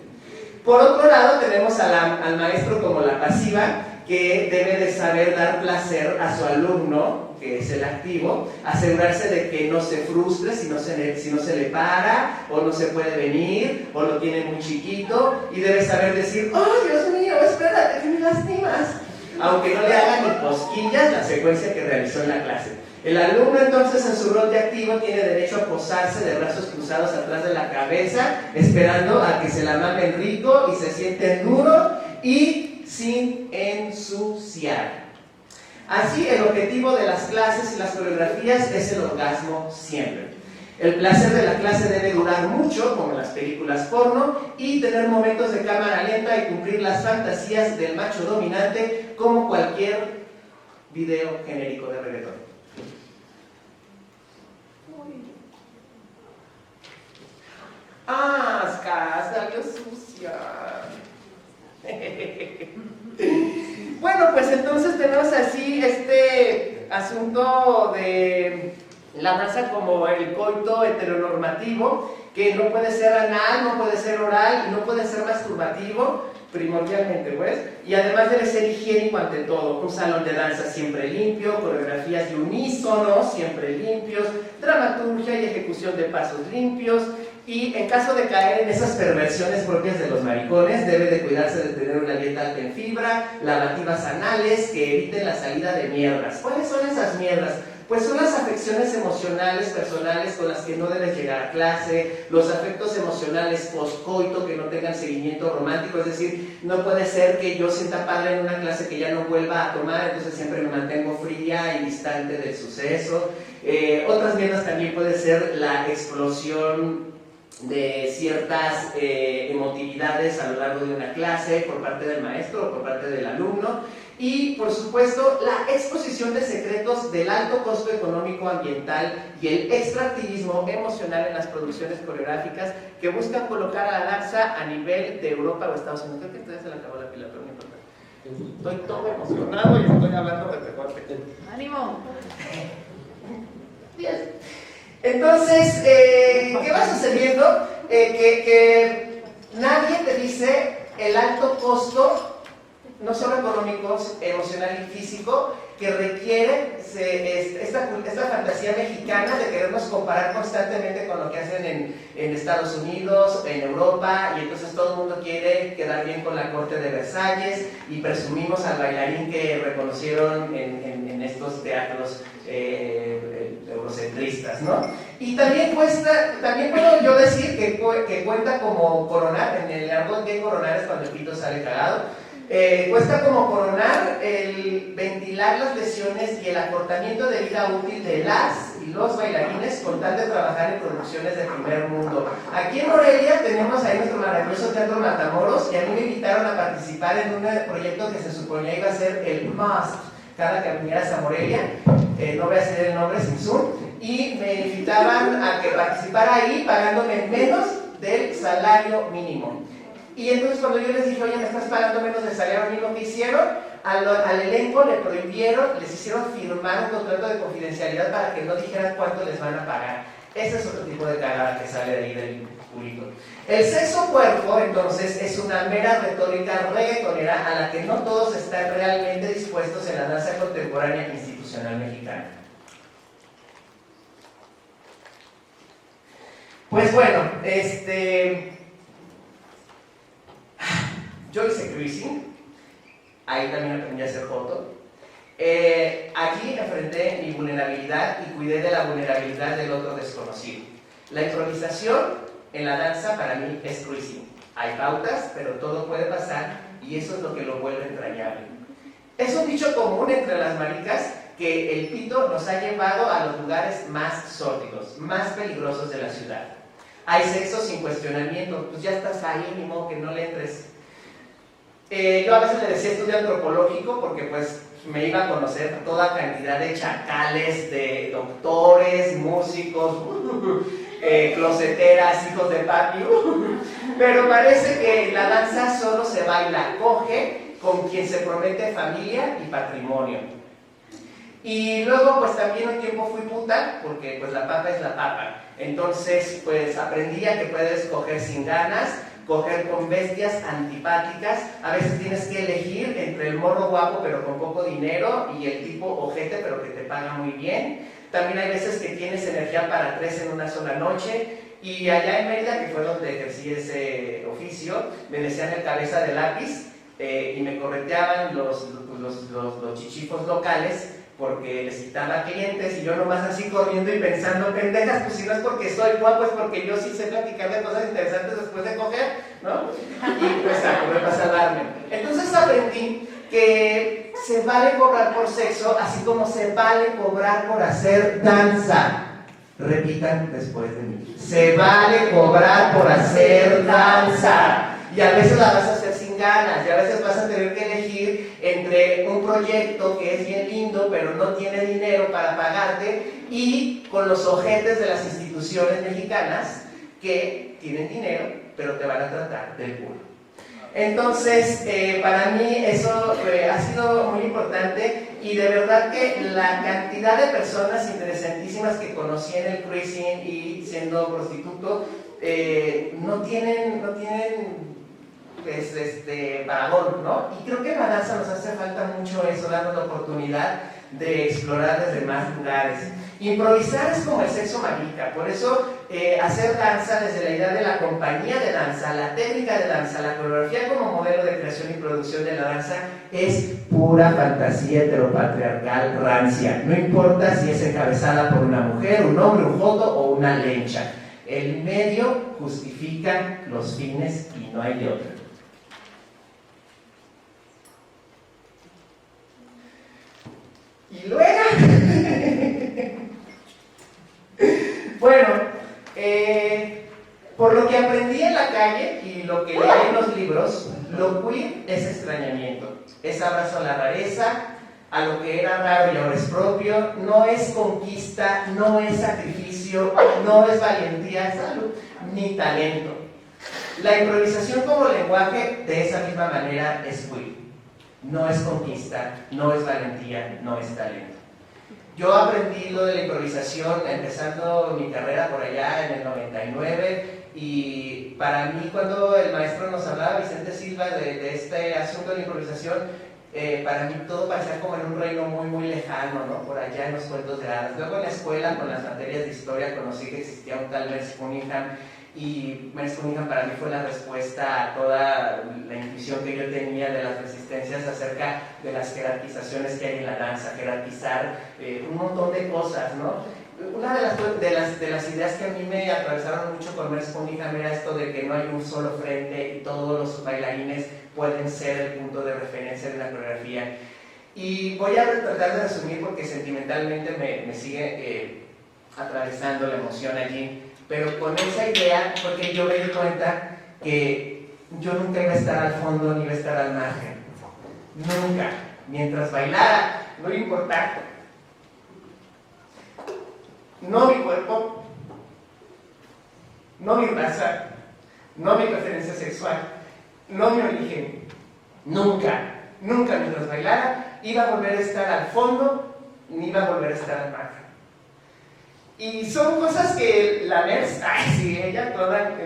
Por otro lado, tenemos al maestro como la pasiva, que debe de saber dar placer a su alumno, que es el activo, asegurarse de que no se frustre si no se le para, o no se puede venir, o lo tiene muy chiquito, y debe saber decir, ¡oh, Dios mío, espérate, que me lastimas! Aunque no le haga ni cosquillas la secuencia que realizó en la clase. El alumno, entonces, en su rol de activo, tiene derecho a posarse de brazos cruzados atrás de la cabeza, esperando a que se la mamen rico y se sienten duro y sin ensuciar. Así, el objetivo de las clases y las coreografías es el orgasmo siempre. El placer de la clase debe durar mucho, como en las películas porno, y tener momentos de cámara lenta y cumplir las fantasías del macho dominante, como cualquier video genérico de reggaetón. ¡Ah, salió sucia! Bueno, pues entonces tenemos así este asunto de la danza como el coito heteronormativo, que no puede ser anal, no puede ser oral y no puede ser masturbativo, primordialmente, pues, y además debe ser higiénico ante todo. Un salón de danza siempre limpio, coreografías de unísono siempre limpios, dramaturgia y ejecución de pasos limpios. Y en caso de caer en esas perversiones propias de los maricones, debe de cuidarse de tener una dieta alta en fibra, lavativas anales que eviten la salida de mierdas. ¿Cuáles son esas mierdas? Pues son las afecciones emocionales personales con las que no debes llegar a clase, los afectos emocionales poscoito que no tengan seguimiento romántico, es decir, no puede ser que yo sienta padre en una clase que ya no vuelva a tomar, entonces siempre me mantengo fría y distante del suceso. Otras mierdas también puede ser la explosión de ciertas emotividades a lo largo de una clase por parte del maestro o por parte del alumno. Y, por supuesto, la exposición de secretos del alto costo económico ambiental y el extractivismo emocional en las producciones coreográficas que buscan colocar a la danza a nivel de Europa o Estados Unidos. Creo que todavía se le acabó la pila, pero no importa. Estoy todo emocionado y estoy hablando de mejor. ¡Ánimo! Bien. Entonces, ¿qué va sucediendo? Que nadie te dice el alto costo, no solo económico, emocional y físico, que requiere esta fantasía mexicana de querernos comparar constantemente con lo que hacen en Estados Unidos, en Europa, y entonces todo el mundo quiere quedar bien con la corte de Versalles y presumimos al bailarín que reconocieron en estos teatros eurocentristas, ¿no? Y también puedo yo decir que cuenta como coronar, en el árbol de coronar es cuando el pito sale cagado. Cuesta como coronar el ventilar las lesiones y el acortamiento de vida útil de las y los bailarines con tal de trabajar en producciones de primer mundo. Aquí en Morelia tenemos ahí nuestro maravilloso Teatro Matamoros y a mí me invitaron a participar en un proyecto que se suponía iba a ser el Must cada que vinieras a Morelia, no voy a decir el nombre sin Zoom, y me invitaban a que participara ahí pagándome menos del salario mínimo. Y entonces cuando yo les dije, oye, me estás pagando menos del salario mínimo, ¿qué hicieron? Al elenco le prohibieron, les hicieron firmar un contrato de confidencialidad para que no dijeran cuánto les van a pagar. Ese es otro tipo de cagada que sale de ahí del público. El sexo cuerpo, entonces, es una mera retórica reggaetonera a la que no todos están realmente dispuestos en la danza contemporánea institucional mexicana. Pues bueno, yo hice cruising, ahí también aprendí a hacer joto. Aquí enfrenté mi vulnerabilidad y cuidé de la vulnerabilidad del otro desconocido. La improvisación en la danza para mí es cruising. Hay pautas, pero todo puede pasar y eso es lo que lo vuelve entrañable. Es un dicho común entre las maricas que el pito nos ha llevado a los lugares más sórdidos, más peligrosos de la ciudad. Hay sexo sin cuestionamiento, pues ya estás ahí, ni modo que no le entres. Yo a veces le decía estudio antropológico porque pues me iba a conocer toda cantidad de chacales, de doctores, músicos, closeteras, hijos de papi, pero parece que la danza solo se baila, coge con quien se promete familia y patrimonio. Y luego pues también un tiempo fui puta, porque pues la papa es la papa. Entonces pues aprendí a que puedes coger sin ganas, coger con bestias antipáticas. A veces tienes que elegir entre el morro guapo pero con poco dinero y el tipo ojete pero que te paga muy bien. También hay veces que tienes energía para 3 en una sola noche. Y allá en Mérida, que fue donde ejercí ese oficio, me decían el cabeza de lápiz y me correteaban los chichifos locales porque les quitaba clientes y yo nomás así corriendo y pensando, pendejas, pues si no es porque soy guapo, es porque yo sí sé platicar de cosas interesantes después de coger, ¿no? Y pues acabé para salvarme. Entonces aprendí que se vale cobrar por sexo, así como se vale cobrar por hacer danza. Repitan después de mí. Se vale cobrar por hacer danza. Y a veces la vas a hacer sin ganas, y a veces vas a tener que elegir entre un proyecto que es bien lindo, pero no tiene dinero para pagarte, y con los ojetes de las instituciones mexicanas que tienen dinero, pero te van a tratar del culo. Entonces, para mí eso ha sido muy importante, y de verdad que la cantidad de personas interesantísimas que conocí en el cruising y siendo prostituto no tienen paragón, ¿no? Y creo que en la danza nos hace falta mucho eso, darnos la oportunidad de explorar desde más lugares. Improvisar es como el sexo marica, por eso hacer danza desde la idea de la compañía de danza, la técnica de danza, la coreografía como modelo de creación y producción de la danza es pura fantasía heteropatriarcal rancia. No importa si es encabezada por una mujer, un hombre, un joto o una lencha. El medio justifica los fines y no hay de otro. Y luego, bueno, Por lo que aprendí en la calle y lo que leí en los libros, lo queer es extrañamiento, es abrazo a la rareza, a lo que era raro y ahora es propio, no es conquista, no es sacrificio, no es valentía, salud, ni talento. La improvisación como lenguaje, de esa misma manera, es queer. No es conquista, no es valentía, no es talento. Yo aprendí lo de la improvisación empezando mi carrera por allá en el 99 y para mí cuando el maestro nos hablaba, Vicente Silva, de este asunto de la improvisación, para mí todo parecía como en un reino muy lejano, ¿no? Por allá en los cuentos de hadas. Luego en la escuela, con las materias de historia, conocí que existía un tal Merce Cunningham y Merce Cunningham para mí fue la respuesta a toda la intuición que yo tenía de las resistencias acerca de las jerarquizaciones que hay en la danza, jerarquizar un montón de cosas, ¿no? Una de las ideas que a mí me atravesaron mucho con Merce Cunningham era esto de que no hay un solo frente y todos los bailarines pueden ser el punto de referencia de una coreografía. Y voy a tratar de resumir porque sentimentalmente me sigue atravesando la emoción allí, pero con esa idea porque yo me di cuenta que yo nunca iba a estar al fondo ni iba a estar al margen, nunca, mientras bailara, no iba a importar. No mi cuerpo, no mi raza, no mi preferencia sexual, no mi origen. Nunca mientras bailara iba a volver a estar al fondo ni iba a volver a estar al margen. Y son cosas que la Merce, ella toda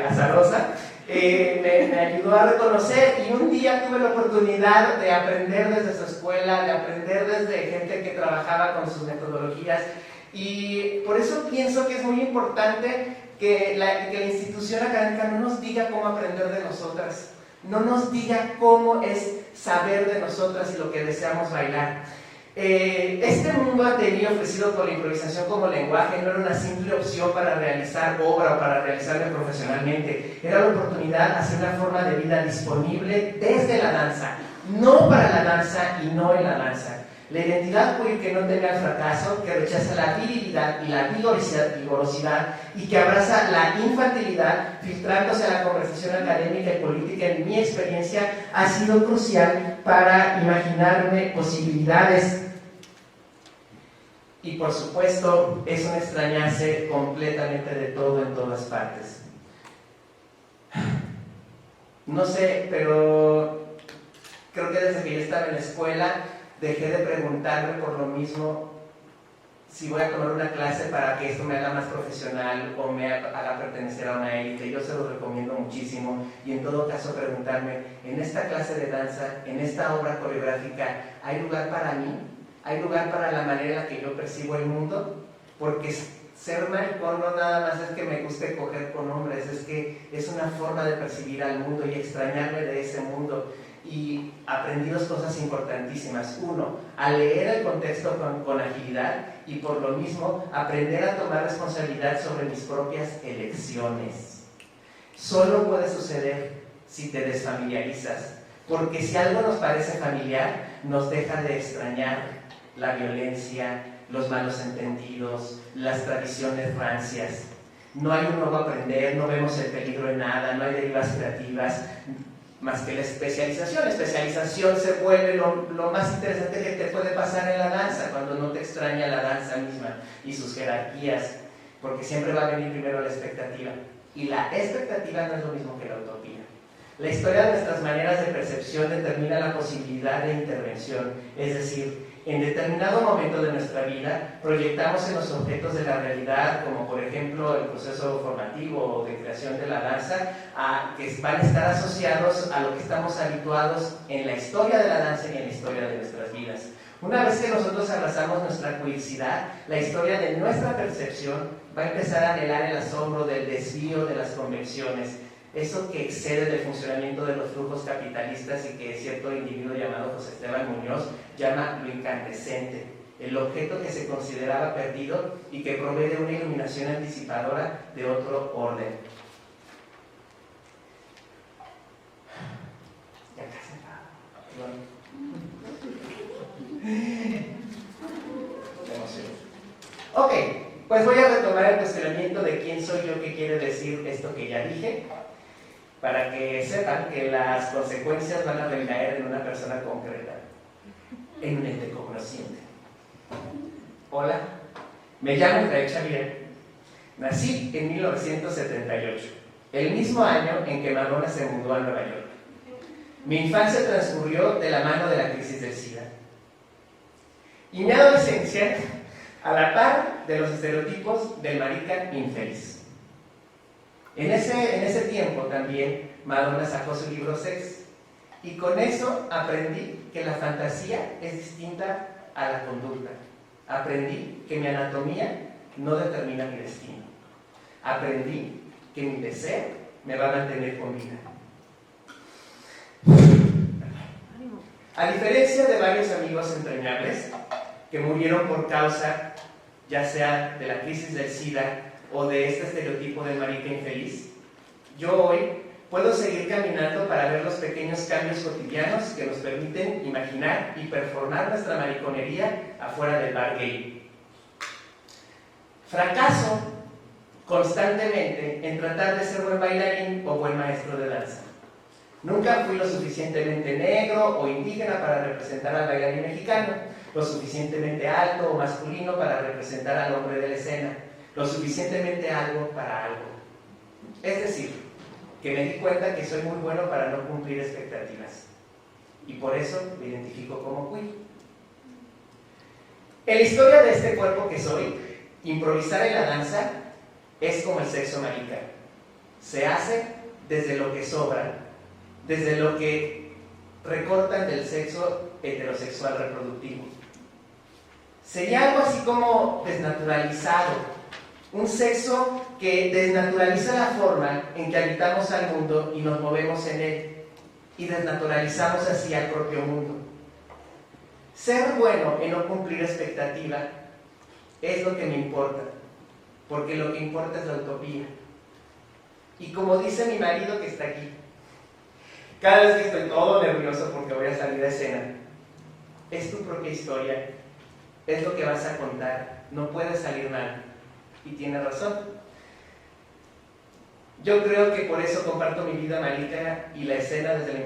azarosa, me ayudó a reconocer y un día tuve la oportunidad de aprender desde su escuela, de aprender desde gente que trabajaba con sus metodologías. Y por eso pienso que es muy importante que la institución académica no nos diga cómo aprender de nosotras, no nos diga cómo es saber de nosotras y lo que deseamos bailar. Este mundo atenido ofrecido por la improvisación como lenguaje no era una simple opción para realizar obra o para realizarme profesionalmente, era la oportunidad hacia una forma de vida disponible desde la danza, no para la danza y no en la danza. La identidad queer que no teme al fracaso, que rechaza la virilidad y la vigorosidad y que abraza la infantilidad, filtrándose a la conversación académica y política, en mi experiencia, ha sido crucial para imaginarme posibilidades. Y por supuesto, es un extrañarse completamente de todo en todas partes. No sé, pero creo que desde que yo estaba en la escuela, dejé de preguntarme por lo mismo si voy a tomar una clase para que esto me haga más profesional o me haga pertenecer a una élite. Yo se lo recomiendo muchísimo y en todo caso preguntarme, en esta clase de danza, en esta obra coreográfica, ¿hay lugar para mí? ¿Hay lugar para la manera en la que yo percibo el mundo? Porque ser maricón no nada más es que me guste coger con hombres, es que es una forma de percibir al mundo y extrañarme de ese mundo. Y aprendí dos cosas importantísimas. Uno, a leer el contexto con agilidad y por lo mismo aprender a tomar responsabilidad sobre mis propias elecciones. Solo puede suceder si te desfamiliarizas, porque si algo nos parece familiar, nos deja de extrañar la violencia, los malos entendidos, las tradiciones rancias. No hay un nuevo aprender, no vemos el peligro en nada, no hay derivas creativas, más que la especialización. La especialización se vuelve lo más interesante que te puede pasar en la danza, cuando no te extraña la danza misma y sus jerarquías, porque siempre va a venir primero la expectativa. Y la expectativa no es lo mismo que la utopía. La historia de nuestras maneras de percepción determina la posibilidad de intervención, es decir, en determinado momento de nuestra vida proyectamos en los objetos de la realidad, como por ejemplo el proceso formativo o de creación de la danza, que van a estar asociados a lo que estamos habituados en la historia de la danza y en la historia de nuestras vidas. Una vez que nosotros abrazamos nuestra queercidad, la historia de nuestra percepción va a empezar a anhelar el asombro del desvío de las convenciones, eso que excede del funcionamiento de los flujos capitalistas y que cierto individuo llamado José Esteban Muñoz llama lo incandescente, el objeto que se consideraba perdido y que provee de una iluminación anticipadora de otro orden. Ya casi nada. Emoción. Ok. pues voy a retomar el cuestionamiento de quién soy yo, qué quiere decir esto que ya dije, para que sepan que las consecuencias van a recaer en una persona concreta, en un ente cognosciente. Hola, me llamo Israel Xavier, nací en 1978, el mismo año en que Madonna se mudó a Nueva York. Mi infancia transcurrió de la mano de la crisis del SIDA. Y mi adolescencia a la par de los estereotipos del marica infeliz. En ese tiempo también Madonna sacó su libro Sex, y con eso aprendí que la fantasía es distinta a la conducta. Aprendí que mi anatomía no determina mi destino. Aprendí que mi deseo me va a mantener con vida. A diferencia de varios amigos entrañables que murieron por causa ya sea de la crisis del SIDA o de este estereotipo del marica infeliz, yo hoy puedo seguir caminando para ver los pequeños cambios cotidianos que nos permiten imaginar y performar nuestra mariconería afuera del bar gay. Fracaso constantemente en tratar de ser buen bailarín o buen maestro de danza. Nunca fui lo suficientemente negro o indígena para representar al bailarín mexicano, lo suficientemente alto o masculino para representar al hombre de la escena, lo suficientemente algo para algo. Es decir, que me di cuenta que soy muy bueno para no cumplir expectativas, y por eso me identifico como queer. En la historia de este cuerpo que soy, improvisar en la danza es como el sexo marica. Se hace desde lo que sobra, desde lo que recortan del sexo heterosexual reproductivo. Sería algo así como desnaturalizado, un sexo que desnaturaliza la forma en que habitamos al mundo y nos movemos en él, y desnaturalizamos así al propio mundo. Ser bueno en no cumplir expectativa es lo que me importa, porque lo que importa es la utopía. Y como dice mi marido que está aquí, cada vez que estoy todo nervioso porque voy a salir a escena, es tu propia historia, es lo que vas a contar, no puede salir mal. Y tiene razón. Yo creo que por eso comparto mi vida marica y la escena desde la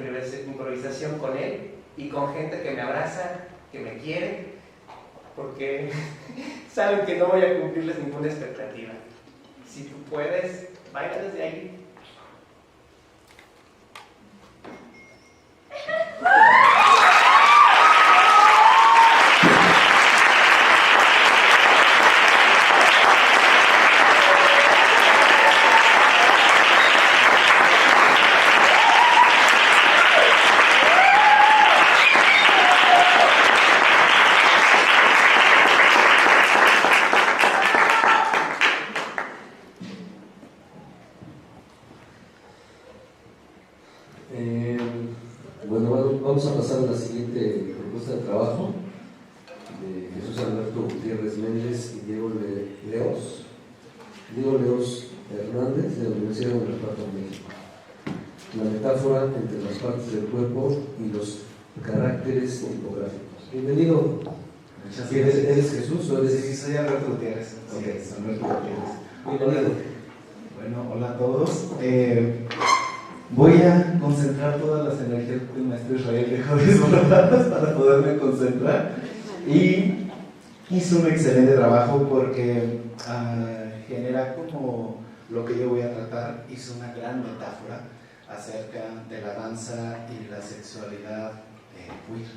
improvisación con él y con gente que me abraza, que me quiere, porque saben que no voy a cumplirles ninguna expectativa. Si tú puedes, baila desde ahí. Vamos a pasar a la siguiente propuesta de trabajo de Jesús Alberto Gutiérrez Méndez y Diego Leos Hernández de la Universidad de Guanajuato, México. La metáfora entre las partes del cuerpo y los caracteres tipográficos. Bienvenido. Muchas gracias. ¿Eres Jesús o eres...? Sí, soy Alberto Gutiérrez. Okay. Sí, Alberto Gutiérrez. Bienvenido. Bueno, hola a todos. Voy a concentrar todas las energías que el maestro Israel dejó desbordadas para poderme concentrar. Y hizo un excelente trabajo porque genera como lo que yo voy a tratar. Hizo una gran metáfora acerca de la danza y la sexualidad queer,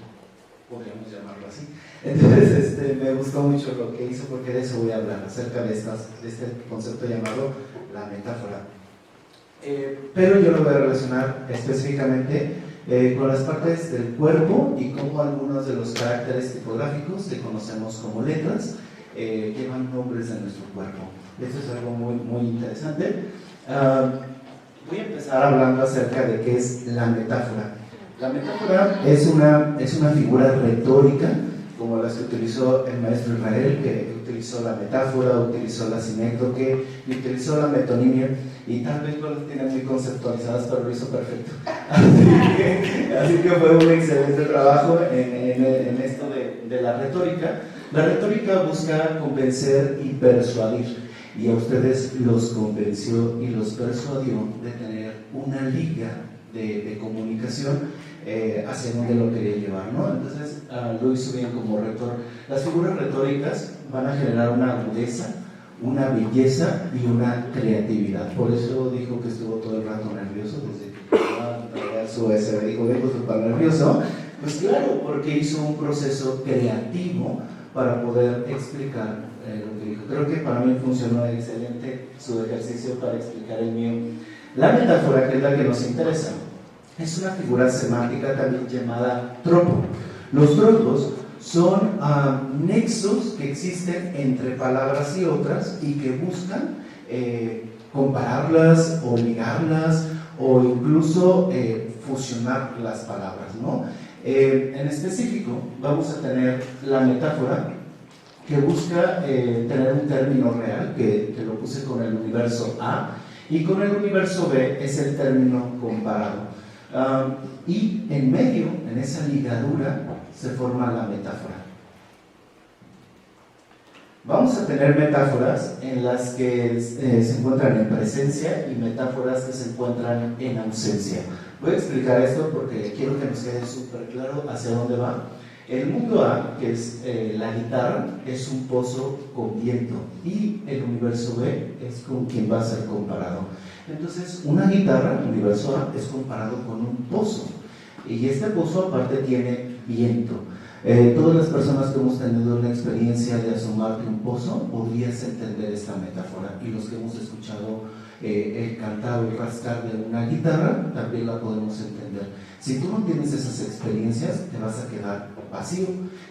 podríamos llamarlo así. Entonces me gustó mucho lo que hizo porque de eso voy a hablar, acerca de este concepto llamado la metáfora. Pero yo lo voy a relacionar específicamente con las partes del cuerpo y cómo algunos de los caracteres tipográficos que conocemos como letras llevan nombres de nuestro cuerpo. Eso es algo muy, muy interesante. Voy a empezar hablando acerca de qué es la metáfora. La metáfora es una figura retórica, como las que utilizó el maestro Israel, que utilizó la metáfora, utilizó la sinécdoque y utilizó la metonimia, y tal vez no las tienen muy conceptualizadas, pero lo hizo perfecto. Así que fue un excelente trabajo en esto de la retórica. La retórica busca convencer y persuadir, y a ustedes los convenció y los persuadió de tener una liga de comunicación hacia donde lo quería llevar, ¿no? Entonces lo hizo bien como retor. Las figuras retóricas van a generar una agudeza, una belleza y una creatividad. Por eso dijo que estuvo todo el rato nervioso desde que iba a traer su USB. Dijo, vengo súper nervioso. Pues claro, porque hizo un proceso creativo para poder explicar lo que dijo. Creo que para mí funcionó excelente su ejercicio para explicar el mío. La metáfora, que es la que nos interesa, es una figura semántica también llamada tropo. Los tropos son nexos que existen entre palabras y otras y que buscan compararlas o ligarlas o incluso fusionar las palabras, ¿no? En específico, vamos a tener la metáfora que busca tener un término real, que lo puse con el universo A, y con el universo B es el término comparado. Y en medio, en esa ligadura, se forma la metáfora. Vamos a tener metáforas en las que se encuentran en presencia y metáforas que se encuentran en ausencia. Voy a explicar esto porque quiero que nos quede súper claro hacia dónde va. El mundo A, que es la guitarra, es un pozo con viento, y el universo B es con quien va a ser comparado. Entonces, una guitarra, el universo A, es comparado con un pozo, y este pozo aparte tiene viento. Todas las personas que hemos tenido una experiencia de asomarte un pozo, podrías entender esta metáfora, y los que hemos escuchado el cantar o el rascar de una guitarra, también la podemos entender. Si tú no tienes esas experiencias, te vas a quedar vacío.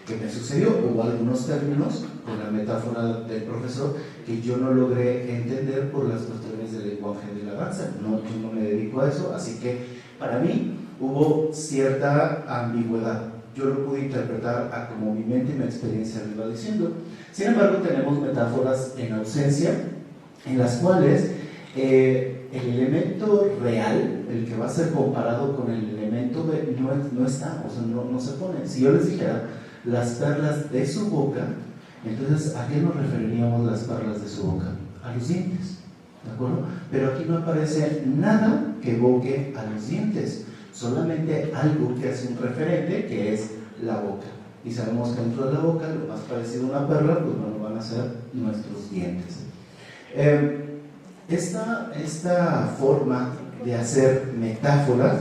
¿Qué me sucedió? Hubo algunos términos con la metáfora del profesor que yo no logré entender por las cuestiones del lenguaje de la danza. No, yo no me dedico a eso, así que para mí hubo cierta ambigüedad. Yo lo pude interpretar a como mi mente y mi experiencia me iba diciendo. Sin embargo, tenemos metáforas en ausencia, en las cuales el elemento real, el que va a ser comparado con el elemento B, no está, o sea, no se pone. Si yo les dijera las perlas de su boca, entonces ¿a qué nos referiríamos las perlas de su boca? A los dientes, ¿de acuerdo? Pero aquí no aparece nada que evoque a los dientes, solamente algo que hace un referente, que es la boca. Y sabemos que dentro de la boca, lo más parecido a una perla, pues bueno, van a ser nuestros dientes. Esta forma de hacer metáforas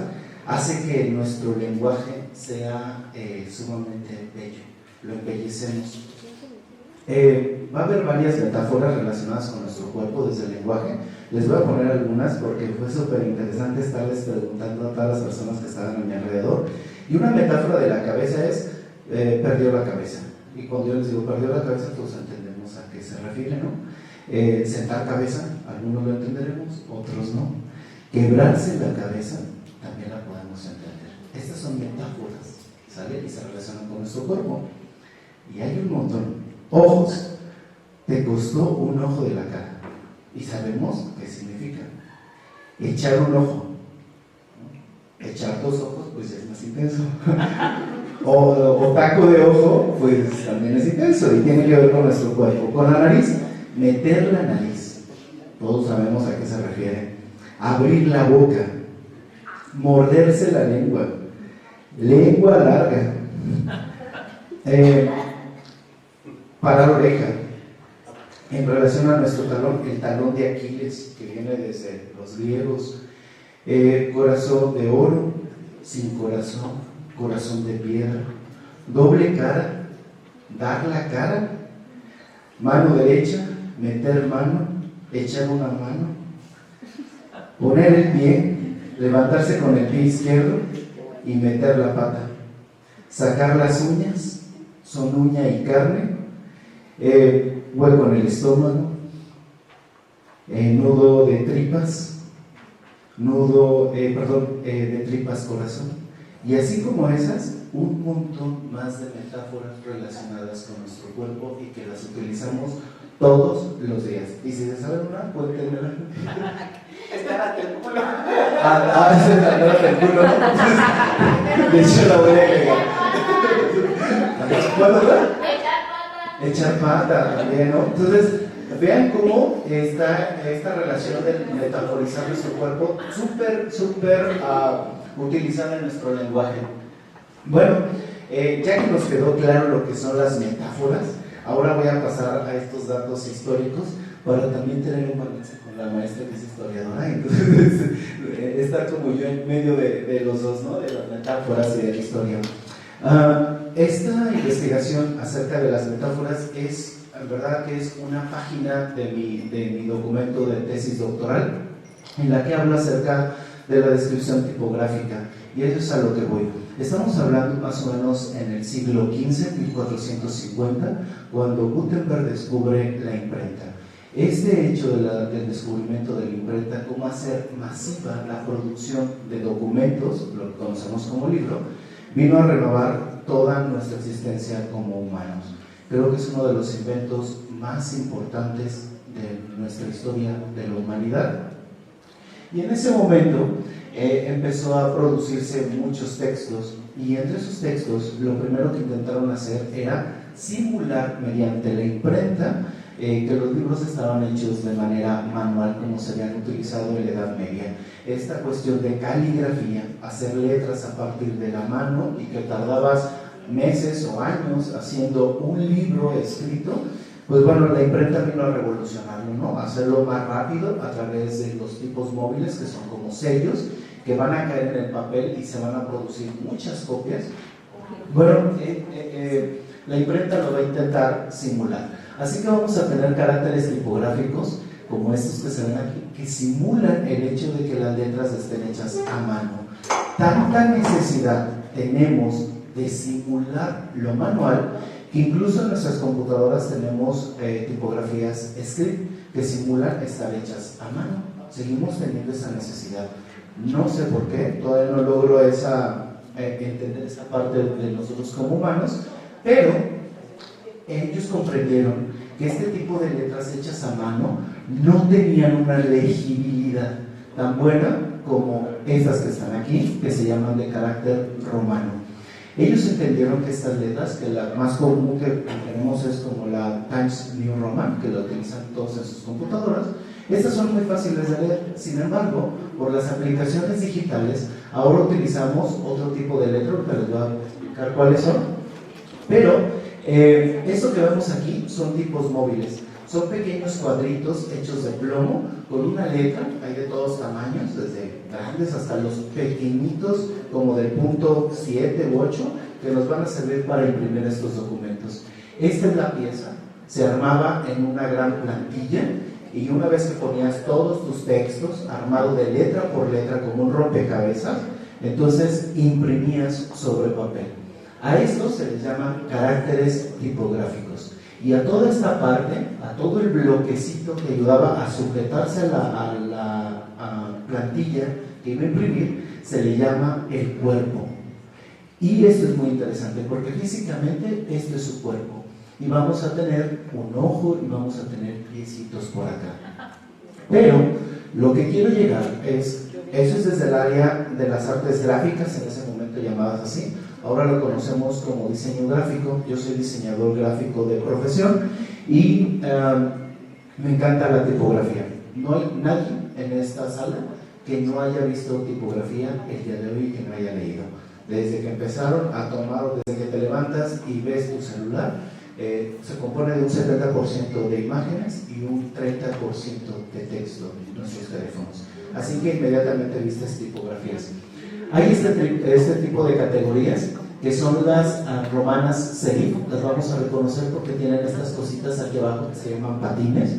hace que nuestro lenguaje sea sumamente bello, lo embellecemos. Va a haber varias metáforas relacionadas con nuestro cuerpo desde el lenguaje. Les voy a poner algunas porque fue súper interesante estarles preguntando a todas las personas que estaban a mi alrededor. Y una metáfora de la cabeza es perdió la cabeza. Y cuando yo les digo perdió la cabeza, todos entendemos a qué se refiere, ¿no? Sentar cabeza, algunos lo entenderemos, otros no. Quebrarse la cabeza, también la podemos entender. Estas son metáforas, ¿sale? Y se relacionan con nuestro cuerpo. Y hay un montón. Ojos, te costó un ojo de la cara. Y sabemos qué significa. Echar un ojo. Echar dos ojos, pues es más intenso. O taco de ojo, pues también es intenso y tiene que ver con nuestro cuerpo. Con la nariz, meter la nariz. Todos sabemos a qué se refiere. Abrir la boca. Morderse la lengua. Lengua larga. Parar oreja. En relación a nuestro talón, el talón de Aquiles, que viene desde los griegos. Corazón de oro, sin corazón, corazón de piedra. Doble cara, dar la cara. Mano derecha, meter mano, echar una mano. Poner el pie, levantarse con el pie izquierdo y meter la pata. Sacar las uñas, son uña y carne. Hueco en el estómago. Nudo de tripas. De tripas corazón. Y así como esas, un montón más de metáforas relacionadas con nuestro cuerpo y que las utilizamos todos los días. Y si se saben una, cuéntenmela. Estarate el culo. Ese es estarate el culo. De hecho, la voy a agregar. ¿Cuándo va? echar pata también, ¿no? Entonces, vean cómo está esta relación de metaforizar nuestro cuerpo súper utilizada en nuestro lenguaje. Bueno, ya que nos quedó claro lo que son las metáforas, ahora voy a pasar a estos datos históricos para también tener un balance con la maestra que es historiadora. Entonces, estar como yo en medio de los dos, ¿no? De las metáforas y de la historia. Esta investigación acerca de las metáforas es, en verdad, que es una página de mi documento de tesis doctoral, en la que hablo acerca de la descripción tipográfica, y eso es a lo que voy. Estamos hablando más o menos en el siglo XV, 1450, cuando Gutenberg descubre la imprenta. Este hecho del descubrimiento de la imprenta, cómo hacer masiva la producción de documentos, lo que conocemos como libro, vino a renovar toda nuestra existencia como humanos. Creo que es uno de los inventos más importantes de nuestra historia de la humanidad. Y en ese momento empezó a producirse muchos textos, y entre esos textos lo primero que intentaron hacer era simular mediante la imprenta que los libros estaban hechos de manera manual, como se habían utilizado en la Edad Media. Esta cuestión de caligrafía, hacer letras a partir de la mano, y que tardabas meses o años haciendo un libro escrito, pues bueno, la imprenta vino a revolucionarlo, ¿no? Hacerlo más rápido a través de los tipos móviles, que son como sellos, que van a caer en el papel y se van a producir muchas copias. Bueno, la imprenta lo va a intentar simular. Así que vamos a tener caracteres tipográficos, como estos que se ven aquí, que simulan el hecho de que las letras estén hechas a mano. Tanta necesidad tenemos de simular lo manual, que incluso en nuestras computadoras tenemos tipografías script que simulan estar hechas a mano. Seguimos teniendo esa necesidad. No sé por qué, todavía no logro entender esa parte de nosotros como humanos, pero ellos comprendieron que este tipo de letras hechas a mano no tenían una legibilidad tan buena como estas que están aquí, que se llaman de carácter romano. Ellos entendieron que estas letras, que la más común que tenemos es como la Times New Roman, que la utilizan todos en sus computadoras, estas son muy fáciles de leer. Sin embargo, por las aplicaciones digitales, ahora utilizamos otro tipo de letra, que les voy a explicar cuáles son. Pero esto que vemos aquí son tipos móviles. Son pequeños cuadritos hechos de plomo con una letra, hay de todos tamaños, desde grandes hasta los pequeñitos, como del punto 7 u 8, que nos van a servir para imprimir estos documentos. Esta es la pieza, se armaba en una gran plantilla, y una vez que ponías todos tus textos, armado de letra por letra como un rompecabezas, entonces imprimías sobre papel. A estos se les llaman caracteres tipográficos. Y a toda esta parte, a todo el bloquecito que ayudaba a sujetarse a la plantilla que iba a imprimir, se le llama el cuerpo. Y esto es muy interesante porque físicamente esto es su cuerpo. Y vamos a tener un ojo y vamos a tener piecitos por acá. Pero lo que quiero llegar es, eso es desde el área de las artes gráficas, en ese momento llamadas así. Ahora lo conocemos como diseño gráfico. Yo soy diseñador gráfico de profesión y me encanta la tipografía. No hay nadie en esta sala que no haya visto tipografía el día de hoy y que no haya leído. Desde que empezaron a tomar, desde que te levantas y ves tu celular, se compone de un 70% de imágenes y un 30% de texto en nuestros teléfonos. Así que inmediatamente vistes tipografías. Hay este tipo de categorías que son las romanas serif, las vamos a reconocer porque tienen estas cositas aquí abajo que se llaman patines.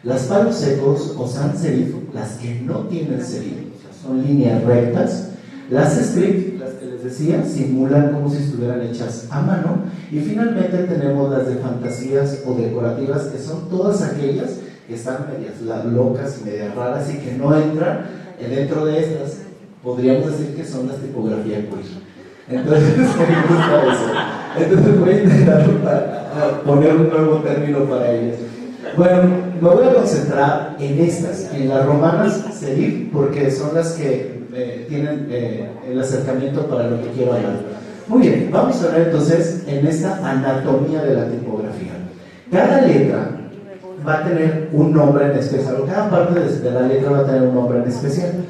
Las palos secos o sans serif, las que no tienen serif, son líneas rectas. Las script, las que les decía, simulan como si estuvieran hechas a mano. Y finalmente tenemos las de fantasías o decorativas, que son todas aquellas que están medias locas y medias raras y que no entran dentro de estas. Podríamos decir que son las tipografías queer. Entonces, me gusta eso. Entonces voy a intentar poner un nuevo término para ellas. Bueno, me voy a concentrar en estas, en las romanas serif, porque son las que tienen el acercamiento para lo que quiero hablar. Muy bien, vamos a ver entonces en esta anatomía de la tipografía. Cada letra va a tener un nombre en especial, o cada parte de la letra va a tener un nombre en especial.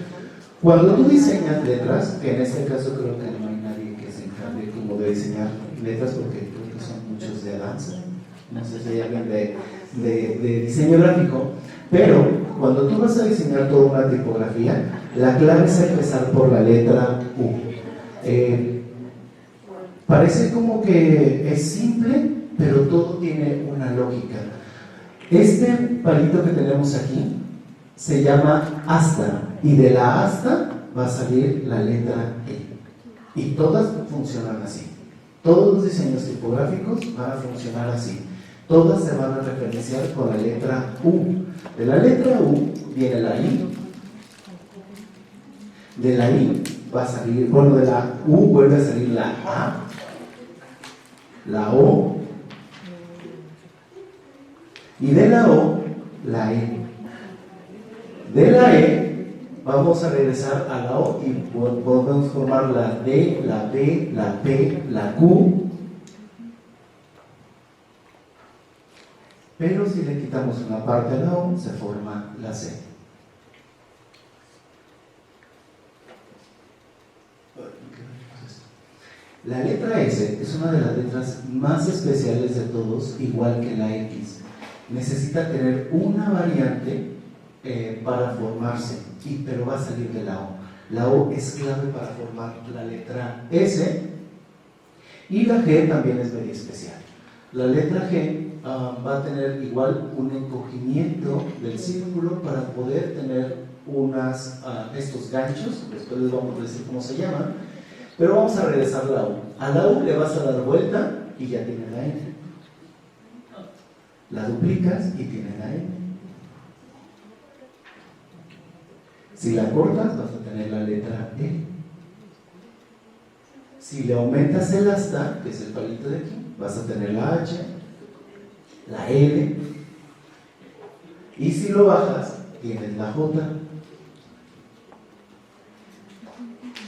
Cuando tú diseñas letras, que en este caso creo que no hay nadie que se encargue como de diseñar letras, porque creo que son muchos de danza, no sé si hay alguien de diseño gráfico, pero cuando tú vas a diseñar toda una tipografía, la clave es empezar por la letra U. Parece como que es simple, pero todo tiene una lógica. Este palito que tenemos aquí se llama asta, y de la asta va a salir la letra E. Y todas funcionan así. Todos los diseños tipográficos van a funcionar así. Todas se van a referenciar con la letra U. De la letra U viene la I. De la I va a salir, bueno, de la U vuelve a salir la A, la O, y de la O, la E. De la E vamos a regresar a la O y podemos formar la D, la B, la P, la Q. Pero si le quitamos una parte a la O, se forma la C. La letra S es una de las letras más especiales de todos, igual que la X. Necesita tener una variante para formarse, pero va a salir de la O. La O es clave para formar la letra S, y la G también es muy especial. La letra G va a tener igual un encogimiento del círculo para poder tener estos ganchos, después les vamos a decir cómo se llaman, pero vamos a regresar a la U. A la U le vas a dar vuelta y ya tiene la N. La duplicas y tiene la N. Si la cortas vas a tener la letra E. Si le aumentas el asta, que es el palito de aquí, vas a tener la H, la L, y si lo bajas, tienes la J.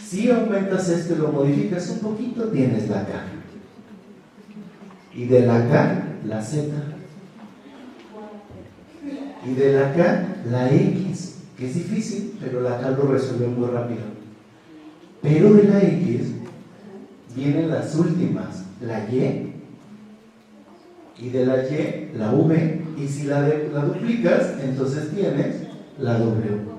Si aumentas esto y lo modificas un poquito, tienes la K. Y de la K, la Z. Y de la K, la X, que es difícil, pero la K lo resuelve muy rápido. Pero de la X vienen las últimas, la Y, y de la Y, la V, y si la duplicas, entonces tienes la W.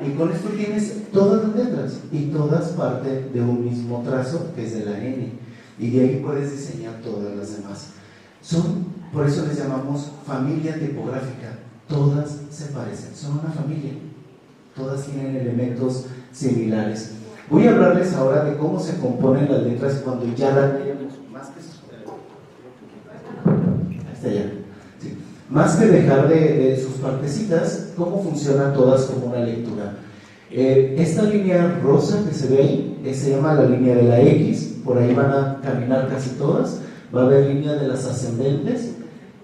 Y con esto tienes todas las letras, y todas parten de un mismo trazo, que es de la N, y de ahí puedes diseñar todas las demás. Por eso les llamamos familia tipográfica. Todas se parecen, son una familia, todas tienen elementos similares. Voy a hablarles ahora de cómo se componen las letras cuando ya las tenemos. Más que dejar de sus partecitas, cómo funcionan todas como una lectura. Esta línea rosa que se ve ahí, se llama la línea de la X, por ahí van a caminar casi todas. Va a haber línea de las ascendentes,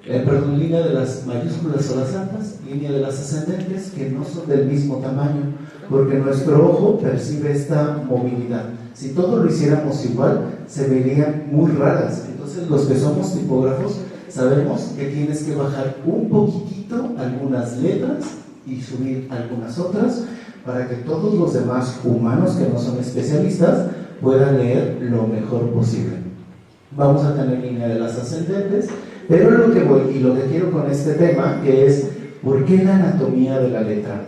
línea de las mayúsculas o las altas, línea de las ascendentes, que no son del mismo tamaño, porque nuestro ojo percibe esta movilidad. Si todo lo hiciéramos igual, se verían muy raras. Entonces, los que somos tipógrafos sabemos que tienes que bajar un poquitito algunas letras y subir algunas otras para que todos los demás humanos que no son especialistas puedan leer lo mejor posible. Vamos a tener línea de las ascendentes, pero lo que quiero con este tema, que es ¿por qué la anatomía de la letra?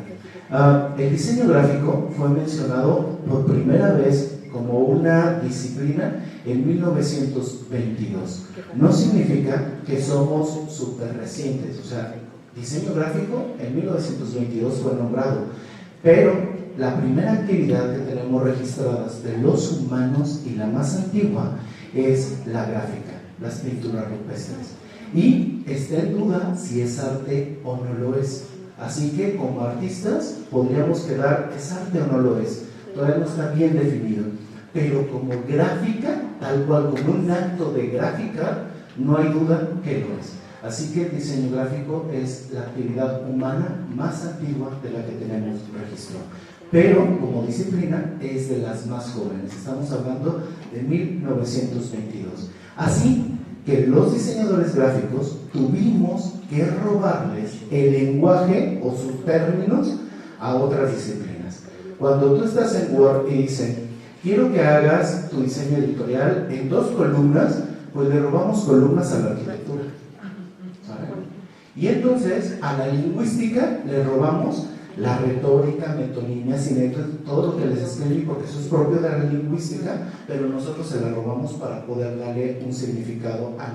El diseño gráfico fue mencionado por primera vez como una disciplina en 1922. No significa que somos súper recientes, o sea, diseño gráfico en 1922 fue nombrado, pero la primera actividad que tenemos registradas de los humanos y la más antigua es la gráfica, las pinturas rupestres. Y está en duda si es arte o no lo es. Así que como artistas podríamos quedar, ¿es arte o no lo es? Todavía no está bien definido. Pero como gráfica, tal cual como un acto de gráfica, no hay duda que lo es. Así que el diseño gráfico es la actividad humana más antigua de la que tenemos registro. Pero como disciplina es de las más jóvenes. Estamos hablando de 1922. Así que los diseñadores gráficos tuvimos que robarles el lenguaje o sus términos a otras disciplinas. Cuando tú estás en Word y dicen, quiero que hagas tu diseño editorial en 2 columnas, pues le robamos columnas a la arquitectura. ¿Saben? Y entonces a la lingüística le robamos la retórica, metonimia, simetría, todo lo que les escribí, porque eso es propio de la lingüística, pero nosotros se la robamos para poder darle un significado a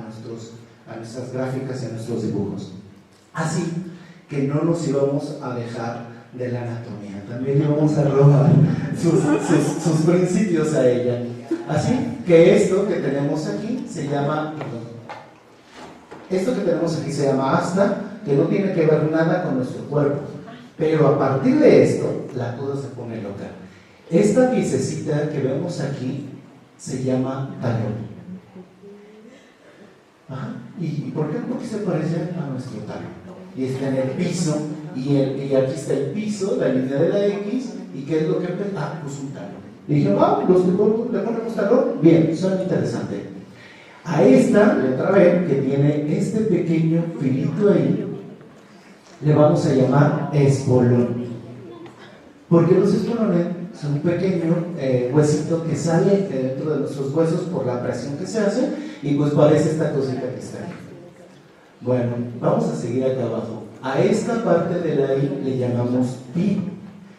nuestras gráficas y a nuestros dibujos. Así que no nos íbamos a dejar de la anatomía, también íbamos a robar sus principios a ella. Así que esto que tenemos aquí se llama, asta, que no tiene que ver nada con nuestro cuerpo. Pero a partir de esto, la cosa se pone loca. Esta piececita que vemos aquí se llama talón. Ajá. ¿Y por qué? Porque se parece a nuestro talón. Y está en el piso, y aquí está el piso, la línea de la X, y ¿qué es lo que pues un talón. Y dije, los que le ponemos talón, bien, suena interesante. A esta letra B, que tiene este pequeño filito ahí, le vamos a llamar espolón, porque los espolones son un pequeño huesito que sale dentro de nuestros huesos por la presión que se hace y pues parece esta cosita que está aquí. Bueno, vamos a seguir acá abajo. A esta parte de la I le llamamos pi,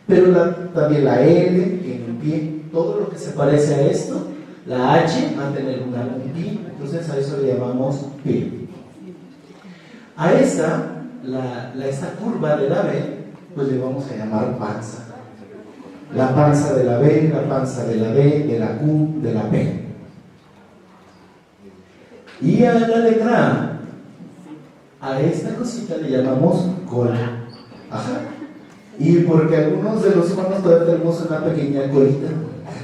pero también la L tiene un pie. Todo lo que se parece a esto, la H va a tener un pi, entonces a eso le llamamos pi. A esta curva de la B, pues le vamos a llamar panza. La panza de la B, la panza de la D, de la Q, de la P. Y a la letra A esta cosita le llamamos cola. Ajá. Y porque algunos de los humanos todavía tenemos una pequeña colita,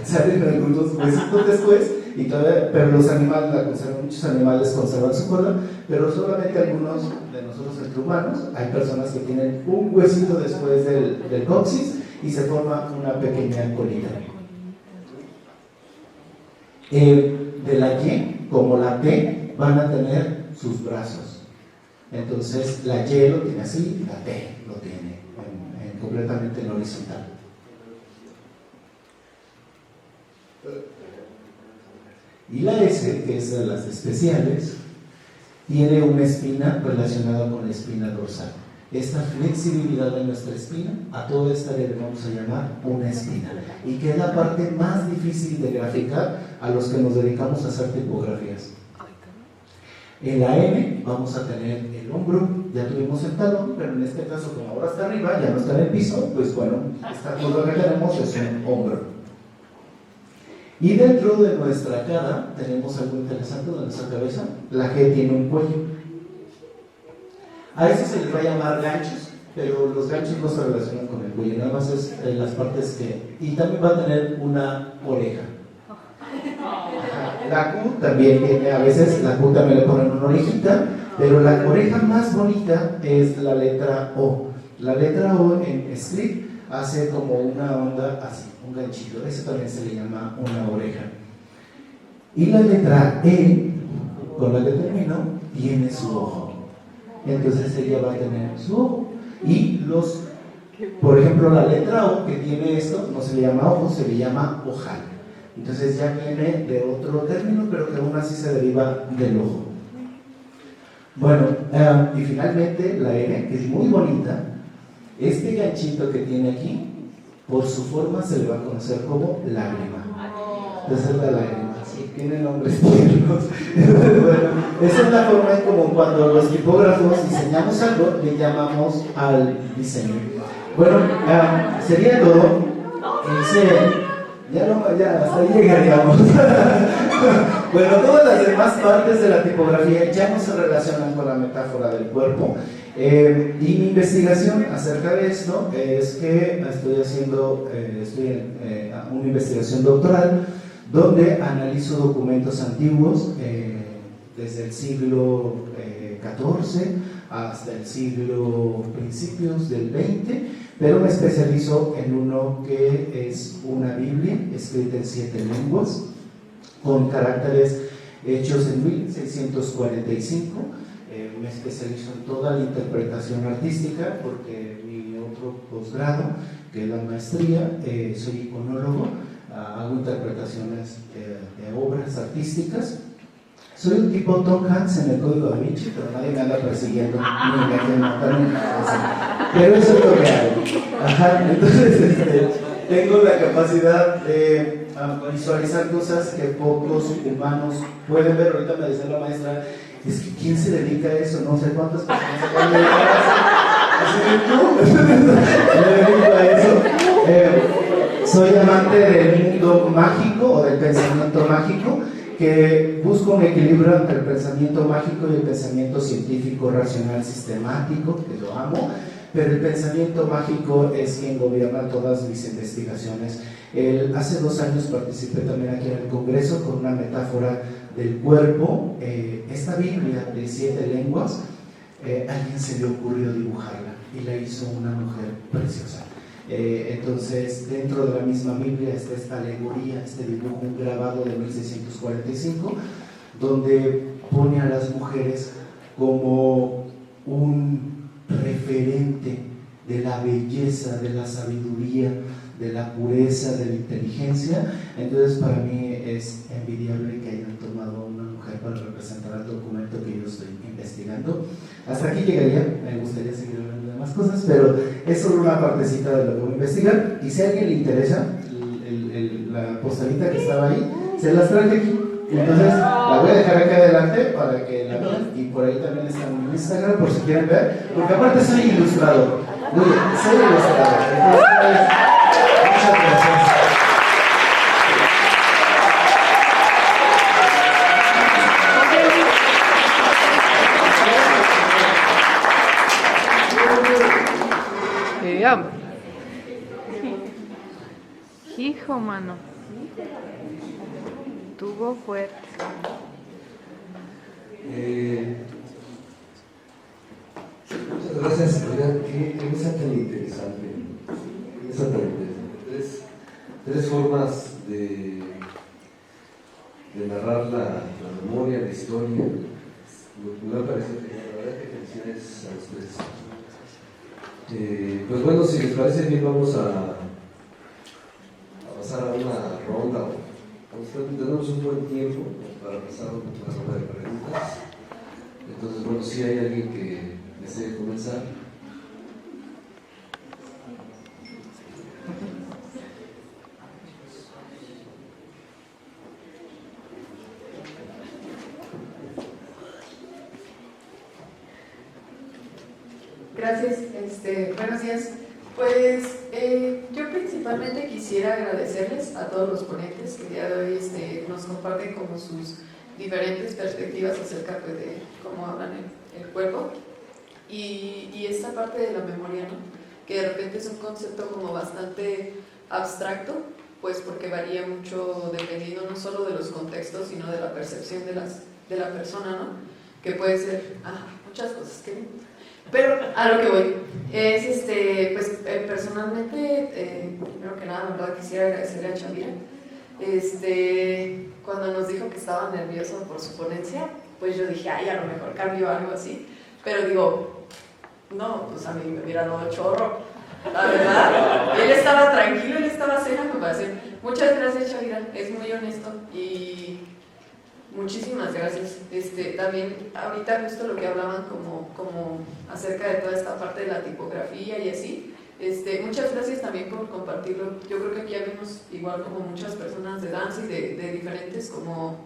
salen algunos huesitos después, y todavía, pero los animales la conservan, muchos animales conservan su cola, pero solamente algunos de nosotros entre humanos, hay personas que tienen un huesito después del coxis y se forma una pequeña colita. De la Y, como la T, van a tener sus brazos. Entonces la Y lo tiene así, la T lo tiene completamente en horizontal. Y la S, que es de las especiales, tiene una espina relacionada con la espina dorsal. Esta flexibilidad de nuestra espina, a toda esta le vamos a llamar una espina, y que es la parte más difícil de graficar a los que nos dedicamos a hacer tipografías. En la M vamos a tener el hombro, ya tuvimos el talón, pero en este caso, como ahora está arriba, ya no está en el piso, pues bueno, esta curva que tenemos es un hombro. Y dentro de nuestra cara tenemos algo interesante de nuestra cabeza. La G tiene un cuello. A eso se les va a llamar ganchos, pero los ganchos no se relacionan con el cuello, nada más es las partes que... Y también va a tener una oreja. La Q también tiene, a veces la Q también le ponen una orejita, pero la oreja más bonita es la letra O. La letra O en script hace como una onda así, un ganchito, eso también se le llama una oreja. Y la letra E, con la que termino, tiene su ojo. Entonces ella va a tener su ojo. Y por ejemplo, la letra O que tiene esto, no se le llama ojo, se le llama ojal. Entonces ya viene de otro término, pero que aún así se deriva del ojo. Bueno, y finalmente la R, que es muy bonita. Este ganchito que tiene aquí, por su forma se le va a conocer como lágrima. Entonces es la lágrima, sí, tiene nombres tiernos. Bueno, esa es la forma en como cuando los tipógrafos diseñamos algo, le llamamos al diseño. Bueno, sería todo. Ya hasta ahí llegaríamos. Bueno, todas las demás partes de la tipografía ya no se relacionan con la metáfora del cuerpo. Y mi investigación acerca de esto es que estoy en una investigación doctoral donde analizo documentos antiguos desde el siglo XIV hasta el siglo principios del XX, pero me especializo en uno que es una Biblia escrita en 7 lenguas con caracteres hechos en 1645. Me especializo en toda la interpretación artística porque mi otro posgrado, que es la maestría, soy iconólogo, hago interpretaciones de obras artísticas. Soy un tipo Tom Hanks en el Código Da Vinci, pero nadie me anda persiguiendo, ni me quieren matar, ni nada. Pero eso es lo que hago. Ajá, entonces tengo la capacidad de visualizar cosas que pocos humanos pueden ver. Ahorita me decía la maestra, es que ¿quién se dedica a eso? No sé cuántas personas se pueden dedicar a eso. Me dedico a eso. Soy amante del mundo mágico o del pensamiento mágico, que busca un equilibrio entre el pensamiento mágico y el pensamiento científico, racional, sistemático, que lo amo, pero el pensamiento mágico es quien gobierna todas mis investigaciones. Hace 2 años participé también aquí en el Congreso con una metáfora del cuerpo. Esta Biblia de 7 lenguas, alguien se le ocurrió dibujarla y la hizo una mujer preciosa. Entonces, dentro de la misma Biblia está esta alegoría, este dibujo, un grabado de 1645, donde pone a las mujeres como un referente de la belleza, de la sabiduría, de la pureza, de la inteligencia. Entonces, para mí es envidiable que hayan tomado a una mujer para representar el documento que yo estoy investigando. Hasta aquí llegaría, me gustaría seguir hablando de más cosas, pero es solo una partecita de lo que voy a investigar. Y si a alguien le interesa, la postalita que estaba ahí, se las traje aquí. Entonces, la voy a dejar acá adelante para que la vean. Y por ahí también está en Instagram, por si quieren ver, porque aparte soy ilustrador. Muy bien, soy ilustrador. Entonces, muchas gracias. Hijo, mano. Tuvo fuerte. Muchas gracias. Oigan, qué mesa tan interesante. Qué mesa tan interesante. Tres formas de narrar la memoria, la historia. Me ha parecido genial. La verdad que felicidades a ustedes. Pues bueno, si les parece bien, vamos a pasar a una ronda. Tenemos un buen tiempo para pasar a una ronda de preguntas. Entonces, bueno, si hay alguien que desee comenzar. Gracias, buenos días. Pues yo principalmente quisiera agradecerles a todos los ponentes que el día de hoy nos comparten como sus diferentes perspectivas acerca pues, de cómo hablan el cuerpo y esta parte de la memoria, ¿no? Que de repente es un concepto como bastante abstracto, pues porque varía mucho dependiendo no solo de los contextos, sino de la percepción de la persona, ¿no? Que puede ser muchas cosas que... Pero a lo que voy es, pues personalmente, primero que nada, la verdad quisiera agradecerle a Chavira, cuando nos dijo que estaba nervioso por su ponencia, pues yo dije, ay, a lo mejor cambio algo así, pero digo, no, pues a mí me hubiera dado chorro, la verdad, él estaba tranquilo, él estaba zen, me parece. Muchas gracias, Chavira, es muy honesto y... Muchísimas gracias. También ahorita justo lo que hablaban como acerca de toda esta parte de la tipografía y así, muchas gracias también por compartirlo. Yo creo que aquí habemos igual como muchas personas de danza y de diferentes como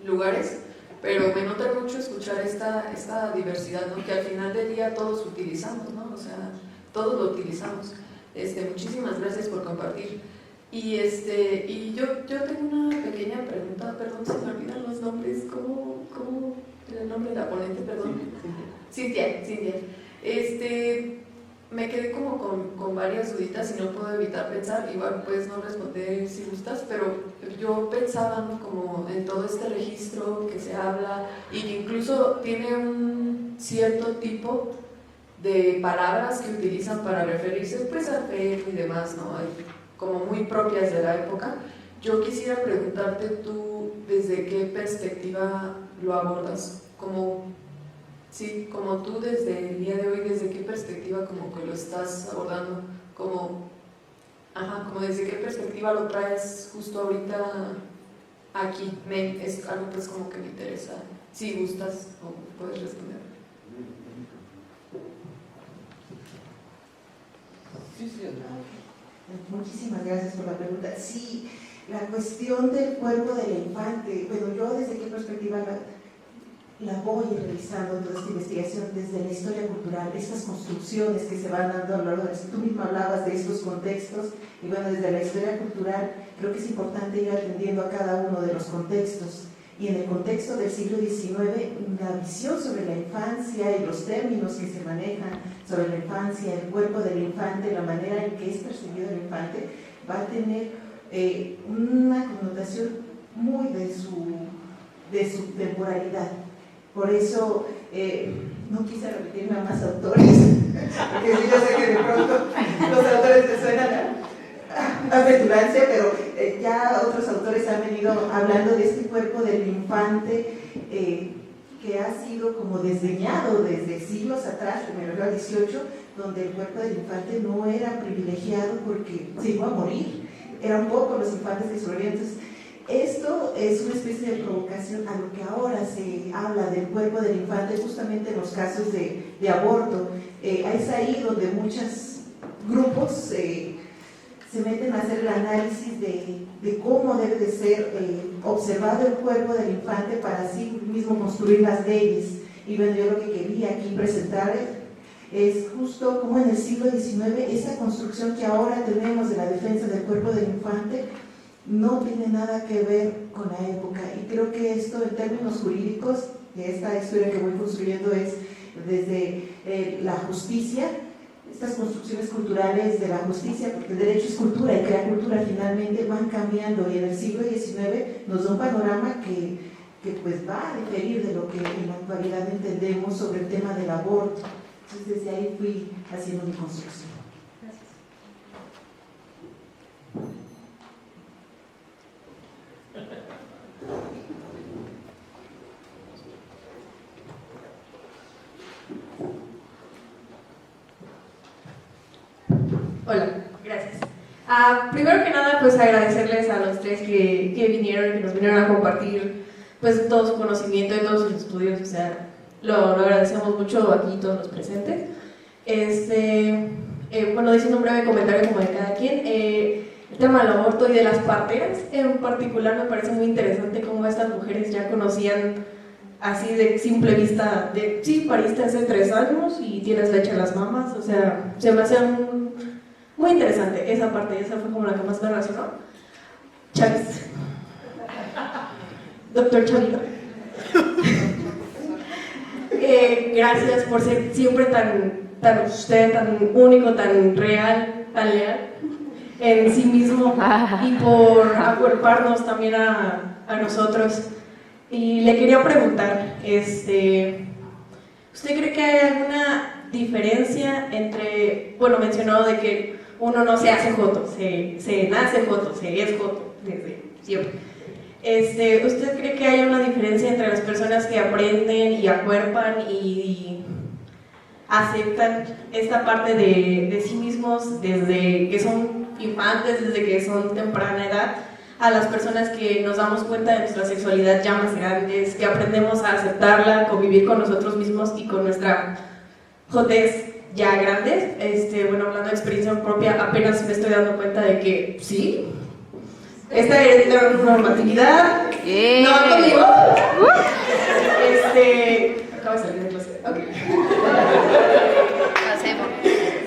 lugares, pero me nota mucho escuchar esta diversidad, ¿no? Que al final del día todos utilizamos, ¿no? O sea, todos lo utilizamos. Muchísimas gracias por compartir. Y yo tengo una pequeña pregunta, perdón, se me olvidan los nombres, ¿cómo era el nombre de la ponente, perdón? Cintia. Me quedé como con varias duditas y no puedo evitar pensar, igual puedes no responder si gustas, pero yo pensaba, ¿no? Como en todo este registro que se habla y que incluso tiene un cierto tipo de palabras que utilizan para referirse pues al feto y demás, ¿no? Como muy propias de la época, yo quisiera preguntarte tú desde qué perspectiva lo abordas, como, sí, como tú desde el día de hoy, desde qué perspectiva como que lo estás abordando, como, como desde qué perspectiva lo traes justo ahorita aquí, es algo pues como que me interesa, si gustas o puedes responder. Muchísimas gracias por la pregunta. Sí, la cuestión del cuerpo del infante, bueno, yo desde qué perspectiva la voy realizando toda esta investigación desde la historia cultural, estas construcciones que se van dando a lo largo de tú mismo hablabas de estos contextos, y bueno, desde la historia cultural creo que es importante ir atendiendo a cada uno de los contextos. Y en el contexto del siglo XIX, la visión sobre la infancia y los términos que se manejan sobre la infancia, el cuerpo del infante, la manera en que es percibido el infante, va a tener una connotación muy de su temporalidad. Por eso no quise repetirme a más autores, porque sí, yo sé que de pronto los autores te suenan a petulancia, pero ya otros autores han venido hablando de este cuerpo del infante que ha sido como desdeñado desde siglos atrás, primero al XVIII, donde el cuerpo del infante no era privilegiado porque se iba a morir, eran pocos los infantes que sobrevivían. Entonces, esto es una especie de provocación a lo que ahora se habla del cuerpo del infante, justamente en los casos de aborto. Es ahí donde muchos grupos se meten a hacer el análisis de cómo debe de ser observado el cuerpo del infante para así mismo construir las leyes. Y bueno, yo lo que quería aquí presentar es justo como en el siglo XIX esa construcción que ahora tenemos de la defensa del cuerpo del infante no tiene nada que ver con la época. Y creo que esto en términos jurídicos, de esta historia que voy construyendo, es desde la justicia, estas construcciones culturales de la justicia, porque el derecho es cultura y crea cultura, finalmente van cambiando, y en el siglo XIX nos da un panorama que pues va a diferir de lo que en la actualidad entendemos sobre el tema del aborto. Entonces desde ahí fui haciendo mi construcción. Gracias. Hola, gracias. Primero que nada, pues agradecerles a los tres que vinieron y que nos vinieron a compartir pues todo su conocimiento y todos sus estudios, o sea, lo agradecemos mucho aquí todos los presentes. Bueno, diciendo un breve comentario como de cada quien, el tema del aborto y de las parteras en particular me parece muy interesante cómo estas mujeres ya conocían así de simple vista, de sí, pariste hace 3 años y tienes leche en las mamas, o sea, se me hace muy interesante esa parte, esa fue como la que más me relacionó. Chavis. Doctor Chavito. Gracias por ser siempre tan usted, tan único, tan real, tan leal en sí mismo y por acuerparnos también a nosotros. Y le quería preguntar, ¿usted cree que hay alguna diferencia entre, bueno, mencionó de que uno no se hace joto, se nace joto, se es joto desde siempre? ¿Usted cree que hay una diferencia entre las personas que aprenden y acuerpan y aceptan esta parte de sí mismos desde que son infantes, desde que son temprana edad, a las personas que nos damos cuenta de nuestra sexualidad ya más grandes, que aprendemos a aceptarla, convivir con nosotros mismos y con nuestra jotez ya grandes? Bueno, hablando de experiencia propia, apenas me estoy dando cuenta de que sí, esta es la normatividad, no va conmigo. Acabo de salir de clase, ok.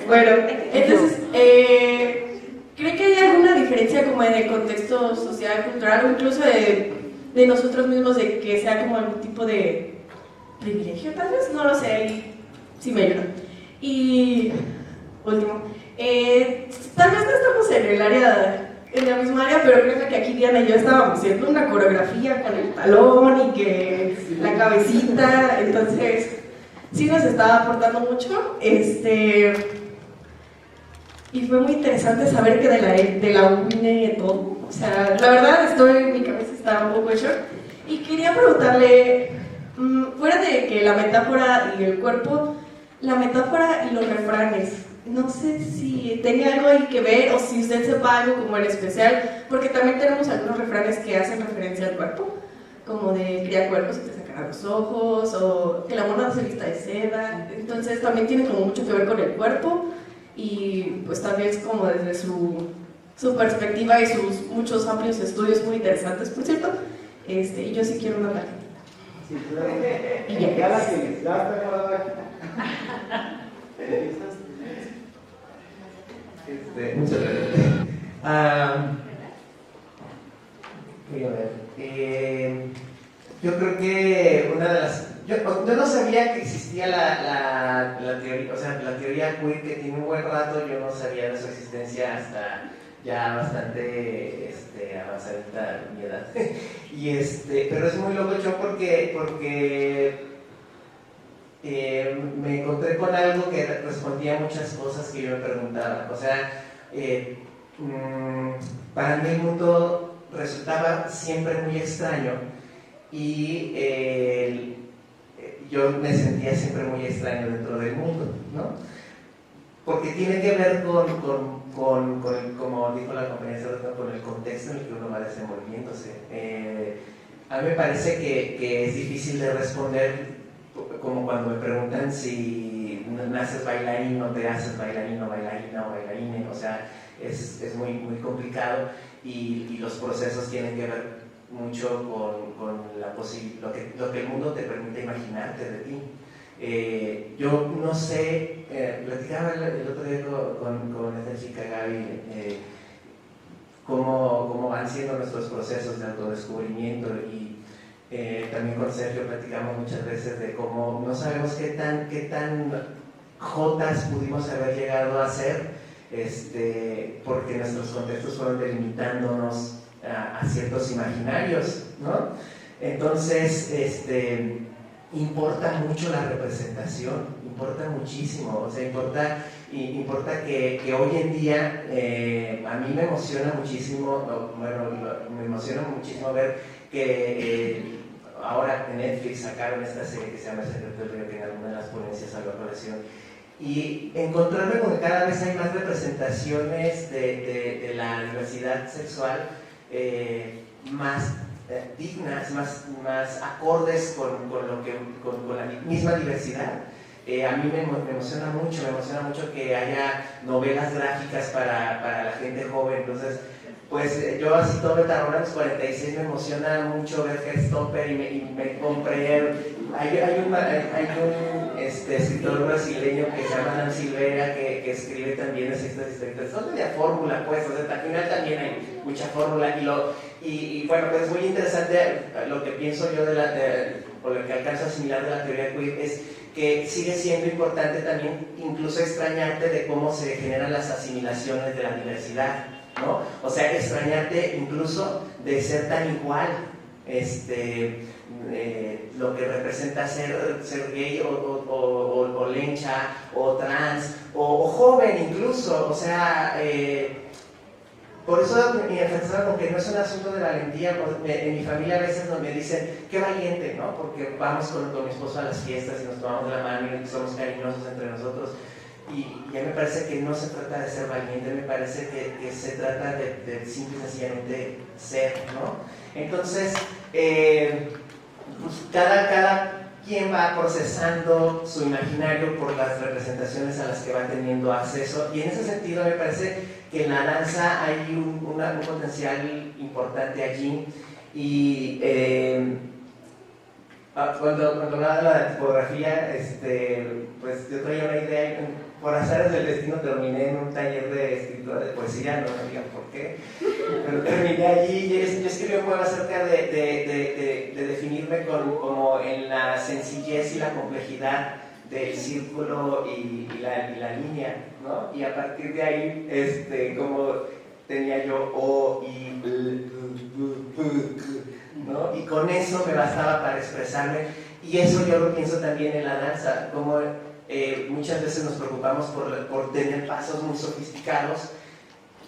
Bueno, entonces, ¿cree que hay alguna diferencia como en el contexto social, cultural o incluso de nosotros mismos, de que sea como algún tipo de privilegio tal vez? No lo sé, ahí sí me ayuda. Y último, tal vez no estamos en la misma área, pero creo que aquí Diana y yo estábamos haciendo una coreografía con el talón y que la cabecita, entonces sí nos estaba aportando mucho. Y fue muy interesante saber que de la UNE todo, o sea, la verdad mi cabeza está un poco en shock. Y quería preguntarle, fuera de que la metáfora y el cuerpo, la metáfora y los refranes, no sé si tenga algo ahí que ver o si usted sepa algo como en especial, porque también tenemos algunos refranes que hacen referencia al cuerpo, como de cría cuerpos que te sacan los ojos, o que la mona se vista de seda. Entonces también tiene como mucho que ver con el cuerpo, y pues también es como desde su perspectiva y sus muchos amplios estudios muy interesantes, por cierto. Y yo sí quiero una tarjetita. Sí, claro. Y ya. Ya la tienes, ya está guardada aquí. Muchas gracias. Voy a ver. Yo creo que una de las... Yo no sabía que existía la teoría, o sea, la teoría queer, que tiene un buen rato. Yo no sabía de su existencia hasta ya bastante avanzadita mi edad. Pero es muy loco yo porque me encontré con algo que respondía a muchas cosas que yo me preguntaba. O sea, para mí el mundo resultaba siempre muy extraño y yo me sentía siempre muy extraño dentro del mundo, ¿no? Porque tiene que ver con como dijo la compañera, con el contexto en el que uno va desenvolviéndose. A mí me parece que es difícil de responder, como cuando me preguntan si naces bailarín o te haces bailarín o bailarina o bailarine. O sea, es muy, muy complicado y los procesos tienen que ver mucho con lo que el mundo te permite imaginarte de ti. Yo no sé, platicaba el otro día con esta chica Gaby, cómo van siendo nuestros procesos de autodescubrimiento, y también con Sergio platicamos muchas veces de cómo no sabemos qué tan jotas pudimos haber llegado a ser, porque nuestros contextos fueron delimitándonos a ciertos imaginarios, ¿no? Entonces, importa mucho la representación, importa muchísimo. O sea, importa que hoy en día a mí me emociona muchísimo, me emociona muchísimo ver que ahora en Netflix sacaron esta serie que se llama El Secreto del Río, que en alguna de las ponencias salió a colación, y encontrarme con que cada vez hay más representaciones de la diversidad sexual, más dignas, más acordes con la misma diversidad. A mí me emociona mucho que haya novelas gráficas para la gente joven. Entonces, pues yo así todo ahora a los 46 me emociona mucho ver Heartstopper y me compré. Hay un escritor brasileño que se llama Nancy Vera, que escribe también estas historias. Son de fórmula, pues, o sea, al final también hay mucha fórmula. Y bueno, pues es muy interesante lo que pienso yo o lo que alcanzo a asimilar de la teoría queer, es que sigue siendo importante también incluso extrañarte de cómo se generan las asimilaciones de la diversidad, ¿no? O sea, extrañarte incluso de ser tan igual, lo que representa ser gay o lencha o trans o joven incluso. O sea, por eso me enfatizaron con que no es un asunto de valentía. En mi familia a veces me dicen, qué valiente, ¿no? Porque vamos con mi esposo a las fiestas y nos tomamos de la mano y somos cariñosos entre nosotros. Y a mí me parece que no se trata de ser valiente, me parece que se trata de simple y sencillamente ser, ¿no? Entonces, pues cada quien va procesando su imaginario por las representaciones a las que va teniendo acceso, y en ese sentido me parece que en la danza hay un potencial importante allí. Y cuando hablaba de la tipografía, pues yo traía una idea. Por azares del destino terminé en un taller de escritura de poesía, no me digan por qué, pero terminé allí y yo escribí un poema acerca de definirme como en la sencillez y la complejidad del círculo y la línea, ¿no? Y a partir de ahí, como tenía yo O, I, ¿no? Y con eso me bastaba para expresarme, y eso yo lo pienso también en la danza, como muchas veces nos preocupamos por tener pasos muy sofisticados,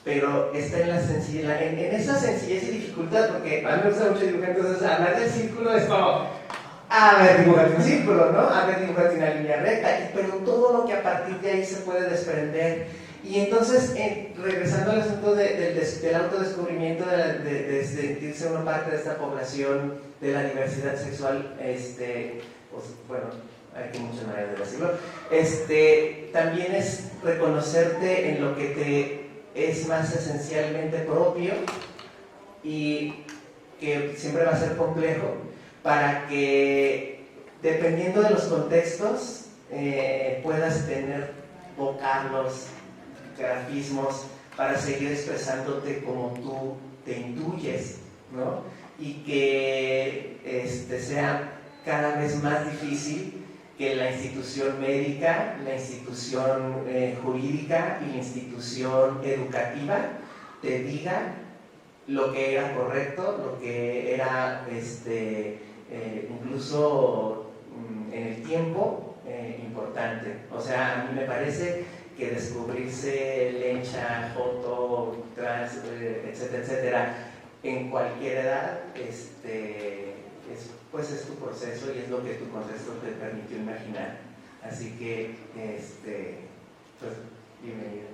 pero está en la sencillez, en esa sencillez y dificultad, porque a mí me gusta mucho dibujar, entonces hablar del círculo es como, a ver, dibujarte un círculo, ¿no? A ver, dibujarte una línea recta, pero todo lo que a partir de ahí se puede desprender. Y entonces, regresando al asunto del autodescubrimiento, de sentirse uno parte de esta población, de la diversidad sexual, pues, bueno, hay muchas maneras de decirlo, también es reconocerte en lo que te es más esencialmente propio y que siempre va a ser complejo, para que, dependiendo de los contextos, puedas tener vocablos, grafismos, para seguir expresándote como tú te intuyes, ¿no? Y que sea cada vez más difícil que la institución médica, la institución jurídica y la institución educativa te diga lo que era correcto, lo que era incluso en el tiempo importante. O sea, a mí me parece que descubrirse lencha, joto, trans, etcétera, etcétera, en cualquier edad, pues es tu proceso y es lo que tu contexto te permitió imaginar. Así que, pues, bienvenido.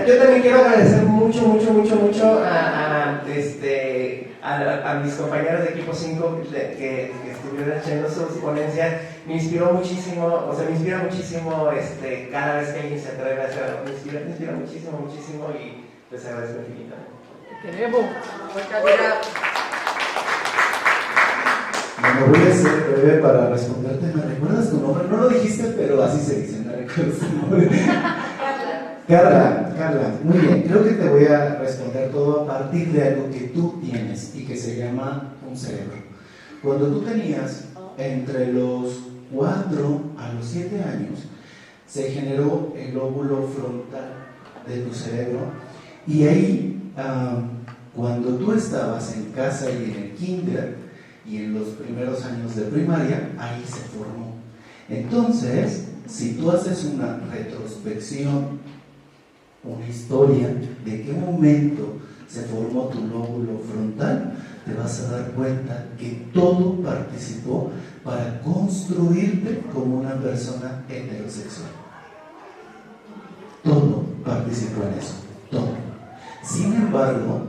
Yo también quiero agradecer mucho a mis compañeros de Equipo 5 que estuvieron haciendo sus ponencias. Me inspiró muchísimo, me inspira muchísimo cada vez que alguien se atreve a hacerlo. Me inspira muchísimo y les agradezco infinitamente. Tenemos mucha calidad. Bueno, voy a ser breve para responderte. ¿Me recuerdas tu nombre? No lo dijiste, pero así se dice. ¿Me recuerdas tu nombre? Carla, muy bien. Creo que te voy a responder todo a partir de algo que tú tienes y que se llama un cerebro. Cuando tú tenías entre los 4 a los 7 años, se generó el lóbulo frontal de tu cerebro y ahí, cuando tú estabas en casa y en el kinder y en los primeros años de primaria, ahí se formó. Entonces, si tú haces una retrospección, una historia de qué momento se formó tu lóbulo frontal, te vas a dar cuenta que todo participó para construirte como una persona heterosexual. Todo participó en eso, todo. Sin embargo,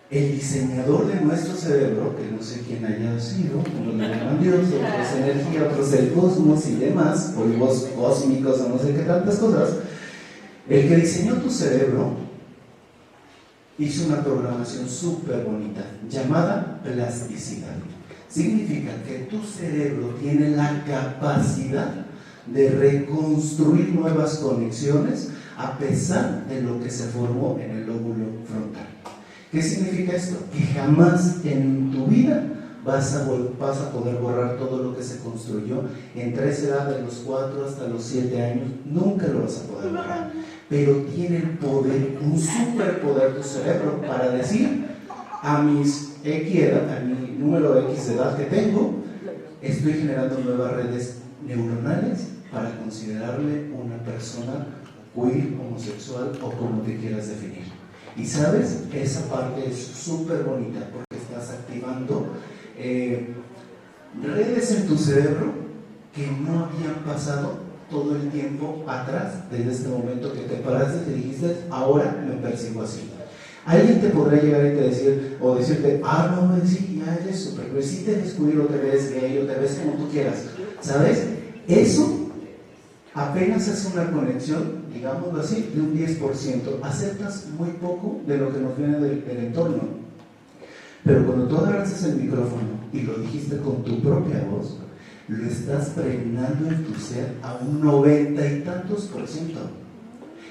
el diseñador de nuestro cerebro, que no sé quién haya sido, unos le llaman Dios, otros energía, otros el cosmos y demás, polvos cósmicos o no sé qué tantas cosas, el que diseñó tu cerebro hizo una programación súper bonita llamada plasticidad. Significa que tu cerebro tiene la capacidad de reconstruir nuevas conexiones a pesar de lo que se formó en el lóbulo frontal. ¿Qué significa esto? Que jamás en tu vida vas a poder borrar todo lo que se construyó entre esa edad de los 4 hasta los 7 años. Nunca lo vas a poder borrar. Pero tiene el poder, un superpoder tu cerebro para decir: a mis X edad, a mi número X de edad que tengo, estoy generando nuevas redes neuronales para considerarle una persona queer, homosexual o como te quieras definir. Y sabes, esa parte es súper bonita porque estás activando redes en tu cerebro que no habían pasado todo el tiempo atrás, desde este momento que te paraste y te dijiste: ahora me percibo así. Alguien te podrá llegar y te decir, o decirte: no, sí, ya eres súper, pero si te ves queer o te ves gay o te ves como tú quieras, ¿sabes? Eso apenas es una conexión, digámoslo así, de un 10%. Aceptas muy poco de lo que nos viene del entorno. Pero cuando tú agarras el micrófono y lo dijiste con tu propia voz, lo estás pregnando en tu ser a un 90 y tantos %.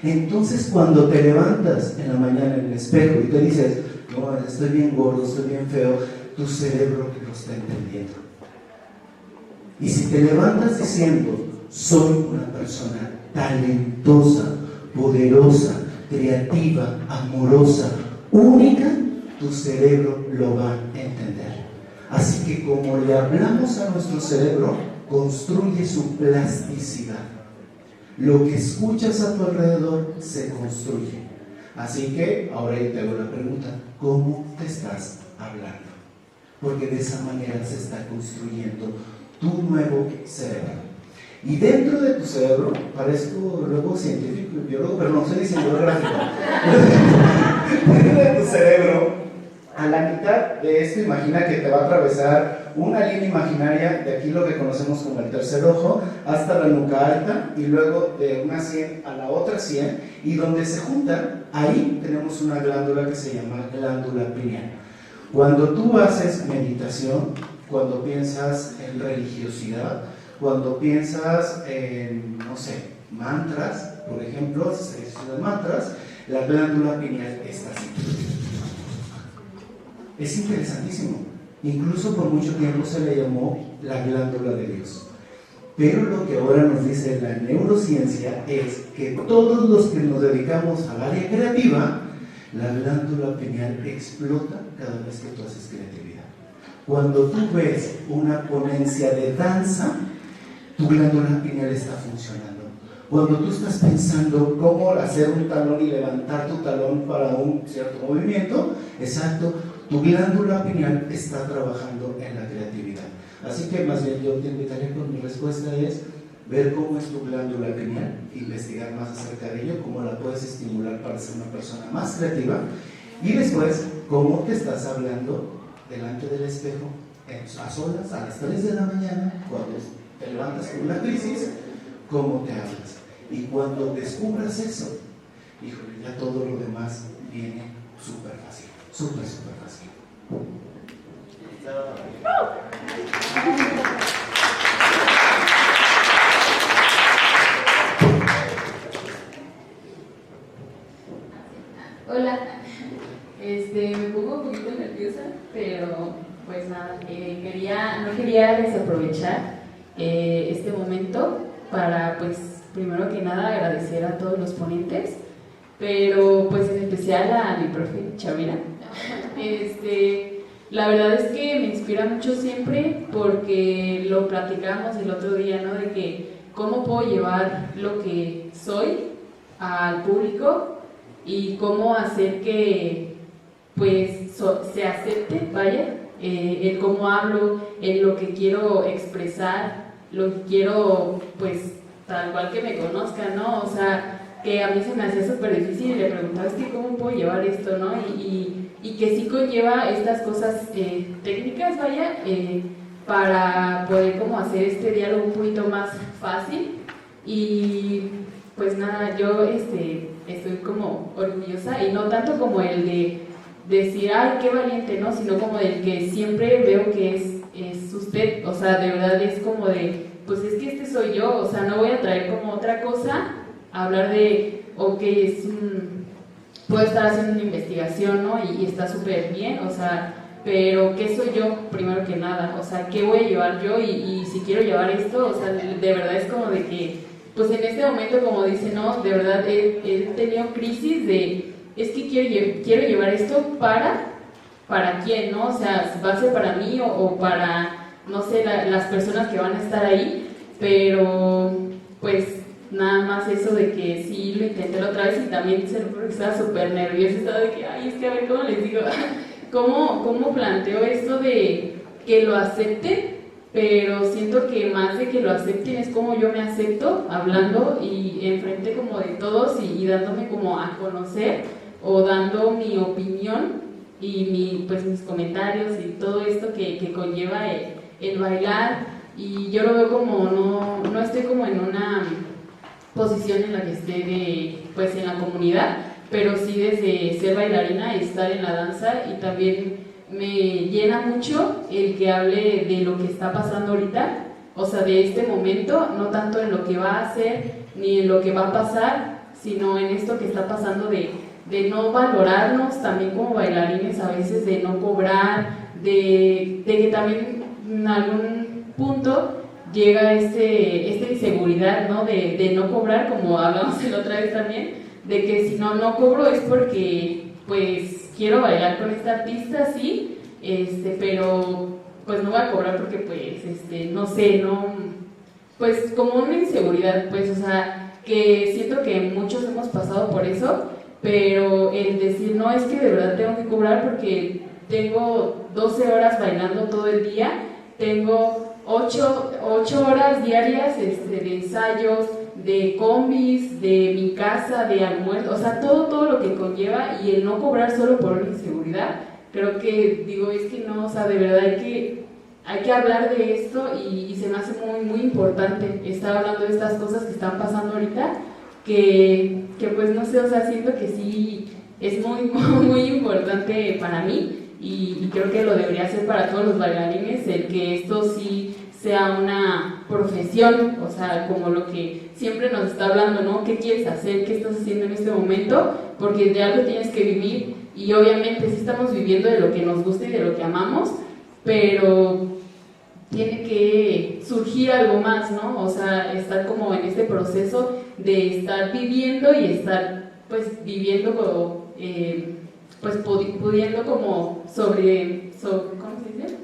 Entonces, cuando te levantas en la mañana en el espejo y te dices: no, estoy bien gordo, estoy bien feo, tu cerebro lo está entendiendo. Y si te levantas diciendo: soy una persona talentosa, poderosa, creativa, amorosa, única, tu cerebro lo va a entender. Así que como le hablamos a nuestro cerebro construye su plasticidad. Lo que escuchas a tu alrededor se construye. Así que ahora yo te hago la pregunta, ¿cómo te estás hablando? Porque de esa manera se está construyendo tu nuevo cerebro. Y dentro de tu cerebro, parezco luego científico y biólogo, pero no soy diseñador gráfico. Dentro de tu cerebro, a la mitad de esto, imagina que te va a atravesar una línea imaginaria de aquí lo que conocemos como el tercer ojo hasta la nuca alta y luego de una sien a la otra sien, y donde se juntan, ahí tenemos una glándula que se llama glándula pineal. Cuando tú haces meditación, cuando piensas en religiosidad, cuando piensas en, no sé, mantras, por ejemplo, ejercicio de mantras, la glándula pineal está así. Es interesantísimo. Incluso por mucho tiempo se le llamó la glándula de Dios. Pero lo que ahora nos dice la neurociencia es que todos los que nos dedicamos al área creativa, la glándula pineal explota cada vez que tú haces creatividad. Cuando tú ves una ponencia de danza, tu glándula pineal está funcionando. Cuando tú estás pensando cómo hacer un talón y levantar tu talón para un cierto movimiento, exacto, tu glándula pineal está trabajando en la creatividad. Así que más bien yo te invitaría con mi respuesta es ver cómo es tu glándula pineal, investigar más acerca de ello, cómo la puedes estimular para ser una persona más creativa, y después cómo te estás hablando delante del espejo, a solas, a las 3 de la mañana, cuando te levantas con una crisis, cómo te hablas. Y cuando descubras eso, híjole, ya todo lo demás viene súper fácil, súper fácil. Hola, me pongo un poquito nerviosa, pero pues nada, no quería desaprovechar este momento para, pues, primero que nada agradecer a todos los ponentes, pero pues en especial a mi profe Chavira. La verdad es que me inspira mucho siempre porque lo platicamos el otro día, ¿no? De que cómo puedo llevar lo que soy al público y cómo hacer que pues se acepte, vaya, el cómo hablo, el lo que quiero expresar, lo que quiero, pues, tal cual que me conozcan, ¿no? O sea, que a mí se me hacía súper difícil y le preguntaba, es que ¿cómo puedo llevar esto, no? Y que sí conlleva estas cosas técnicas, vaya, para poder como hacer este diálogo un poquito más fácil. Y pues nada, yo estoy como orgullosa, y no tanto como el de decir, ay, qué valiente, ¿no? Sino como del que siempre veo que es usted, o sea, de verdad es como de, pues es que este soy yo, o sea, no voy a traer como otra cosa, a hablar de, ok, puedo estar haciendo una investigación, ¿no? Y está súper bien, o sea, pero ¿qué soy yo primero que nada? O sea, ¿qué voy a llevar yo? Y si quiero llevar esto, o sea, de verdad es como de que, pues en este momento, como dice, no, de verdad he tenido crisis de, es que quiero llevar esto para quién, ¿no? O sea, va a ser para mí o para, no sé, las personas que van a estar ahí, pero pues nada más eso de que sí lo intenté la otra vez y también se lo juro que estaba súper nerviosa, estaba de que, ay, es que a ver cómo les digo, cómo planteo esto de que lo acepten, pero siento que más de que lo acepten es como yo me acepto hablando y enfrente como de todos y dándome como a conocer o dando mi opinión y pues mis comentarios y todo esto que conlleva el bailar. Y yo lo veo como no estoy como en una posición en la que esté pues en la comunidad, pero sí desde ser bailarina y estar en la danza, y también me llena mucho el que hable de lo que está pasando ahorita, o sea, de este momento, no tanto en lo que va a hacer ni en lo que va a pasar, sino en esto que está pasando de no valorarnos también como bailarines a veces, de no cobrar, de que también en algún punto llega esta inseguridad, ¿no? De no cobrar, como hablamos la otra vez también, de que si no cobro es porque pues quiero bailar con esta artista, sí, pero pues no voy a cobrar porque pues no sé, pues como una inseguridad, pues, o sea, que siento que muchos hemos pasado por eso, pero el decir, no, es que de verdad tengo que cobrar porque tengo 12 horas bailando todo el día, tengo 8 horas diarias de ensayos, de combis, de mi casa, de almuerzo, o sea, todo lo que conlleva, y el no cobrar solo por una inseguridad, creo que, digo, es que no, o sea, de verdad hay que hablar de esto, y se me hace muy importante estar hablando de estas cosas que están pasando ahorita, que pues no sé, o sea, siento que sí es muy importante para mí, y creo que lo debería ser para todos los bailarines, el que esto sí sea una profesión, o sea, como lo que siempre nos está hablando, ¿no? ¿Qué quieres hacer? ¿Qué estás haciendo en este momento? Porque de algo tienes que vivir, y obviamente sí estamos viviendo de lo que nos gusta y de lo que amamos, pero tiene que surgir algo más, ¿no? O sea, estar como en este proceso de estar viviendo y estar, pues, viviendo como, pues, pudiendo como ¿cómo se dice?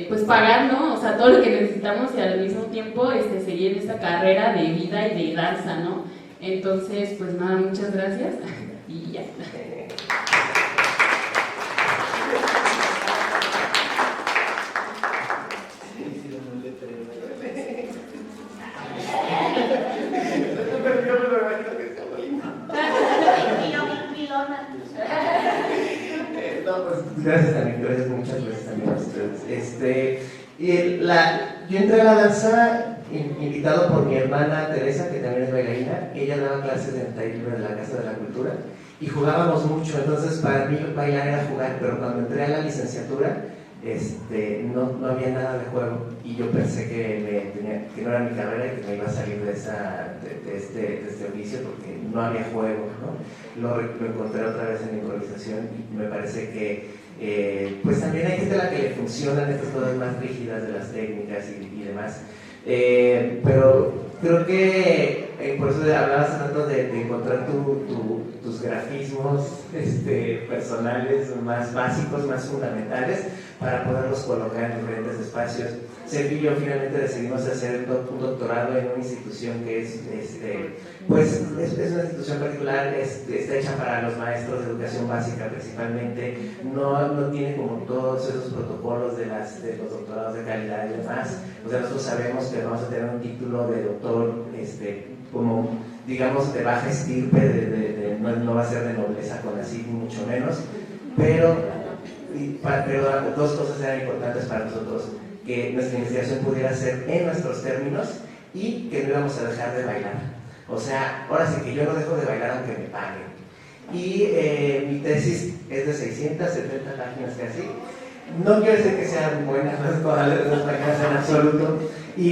Pues pagar, ¿no? O sea, todo lo que necesitamos, y al mismo tiempo seguir en esta carrera de vida y de danza, ¿no? Entonces, pues nada, muchas gracias y ya. Gracias también, muchas gracias también a ustedes. Yo entré a la danza invitado por mi hermana Teresa, que también es bailarina. Ella daba clases en taller libre de la Casa de la Cultura y jugábamos mucho, entonces para mí bailar era jugar, pero cuando entré a la licenciatura no había nada de juego, y yo pensé que no era mi carrera y que me iba a salir de este oficio porque no había juego, ¿no? Lo encontré otra vez en la improvisación, y me parece que pues también hay gente a la que le funcionan estas cosas más rígidas de las técnicas y demás, pero creo que por eso hablabas hace rato de encontrar tus grafismos personales más básicos, más fundamentales, para poderlos colocar en diferentes espacios. Sergio y yo finalmente decidimos hacer un doctorado en una institución que es una institución particular, está hecha para los maestros de educación básica principalmente, no tiene como todos esos protocolos de los doctorados de calidad y demás. O sea, nosotros sabemos que vamos a tener un título de doctor como, digamos, de baja estirpe, no va a ser de nobleza con así, ni mucho menos, pero dos cosas eran importantes para nosotros: que nuestra investigación pudiera ser en nuestros términos y que no íbamos a dejar de bailar. O sea, ahora sí que yo no dejo de bailar aunque me paguen. Y mi tesis es de 670 páginas casi. No quiero decir que sean buenas todas las páginas en absoluto. Y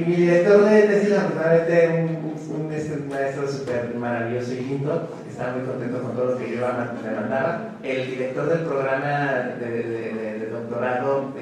mi director de tesis, afortunadamente, un maestro súper maravilloso y lindo, estaba muy contento con todo lo que yo me mandaba. El director del programa de doctorado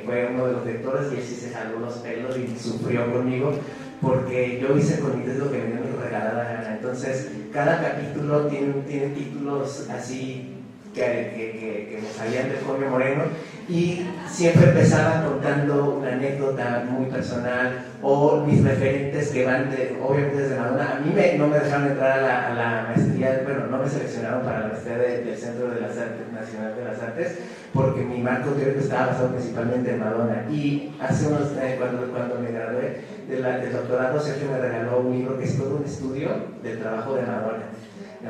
fue uno de los directores, y él sí se jaló los pelos y sufrió conmigo, porque yo hice con mi tesis lo que me dio mi regalada gana. Entonces, cada capítulo tiene títulos así que me salían de Jorge Moreno, y siempre empezaba contando una anécdota muy personal, o mis referentes que van obviamente desde Madonna. A mí no me dejaron entrar a la maestría, bueno, no me seleccionaron para la maestría del Centro de las Artes, Nacional de las Artes, porque mi marco teórico estaba basado principalmente en Madonna. Y hace unos cuando me gradué del doctorado, Sergio me regaló un libro que es todo un estudio del trabajo de Madonna.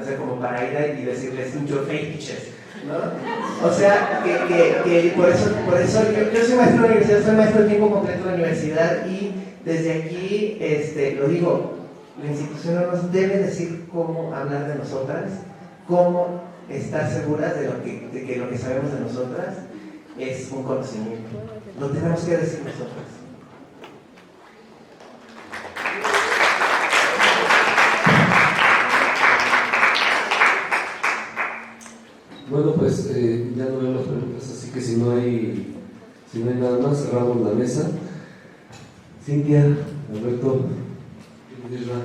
O sea, como para ir y decirles, in your face, bitches, ¿no? O sea, que por eso yo soy maestro de la universidad, soy maestro de tiempo completo de la universidad, y desde aquí lo digo, la institución no nos debe decir cómo hablar de nosotras, cómo estar seguras de que lo que sabemos de nosotras es un conocimiento. Lo tenemos que decir nosotras. Bueno, pues ya no veo las preguntas, así que si no hay nada más, cerramos la mesa. Cintia, Alberto, Isra,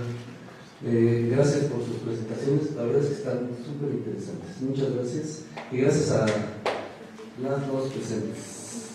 gracias por sus presentaciones, la verdad es que están súper interesantes. Muchas gracias, y gracias a las dos presentes.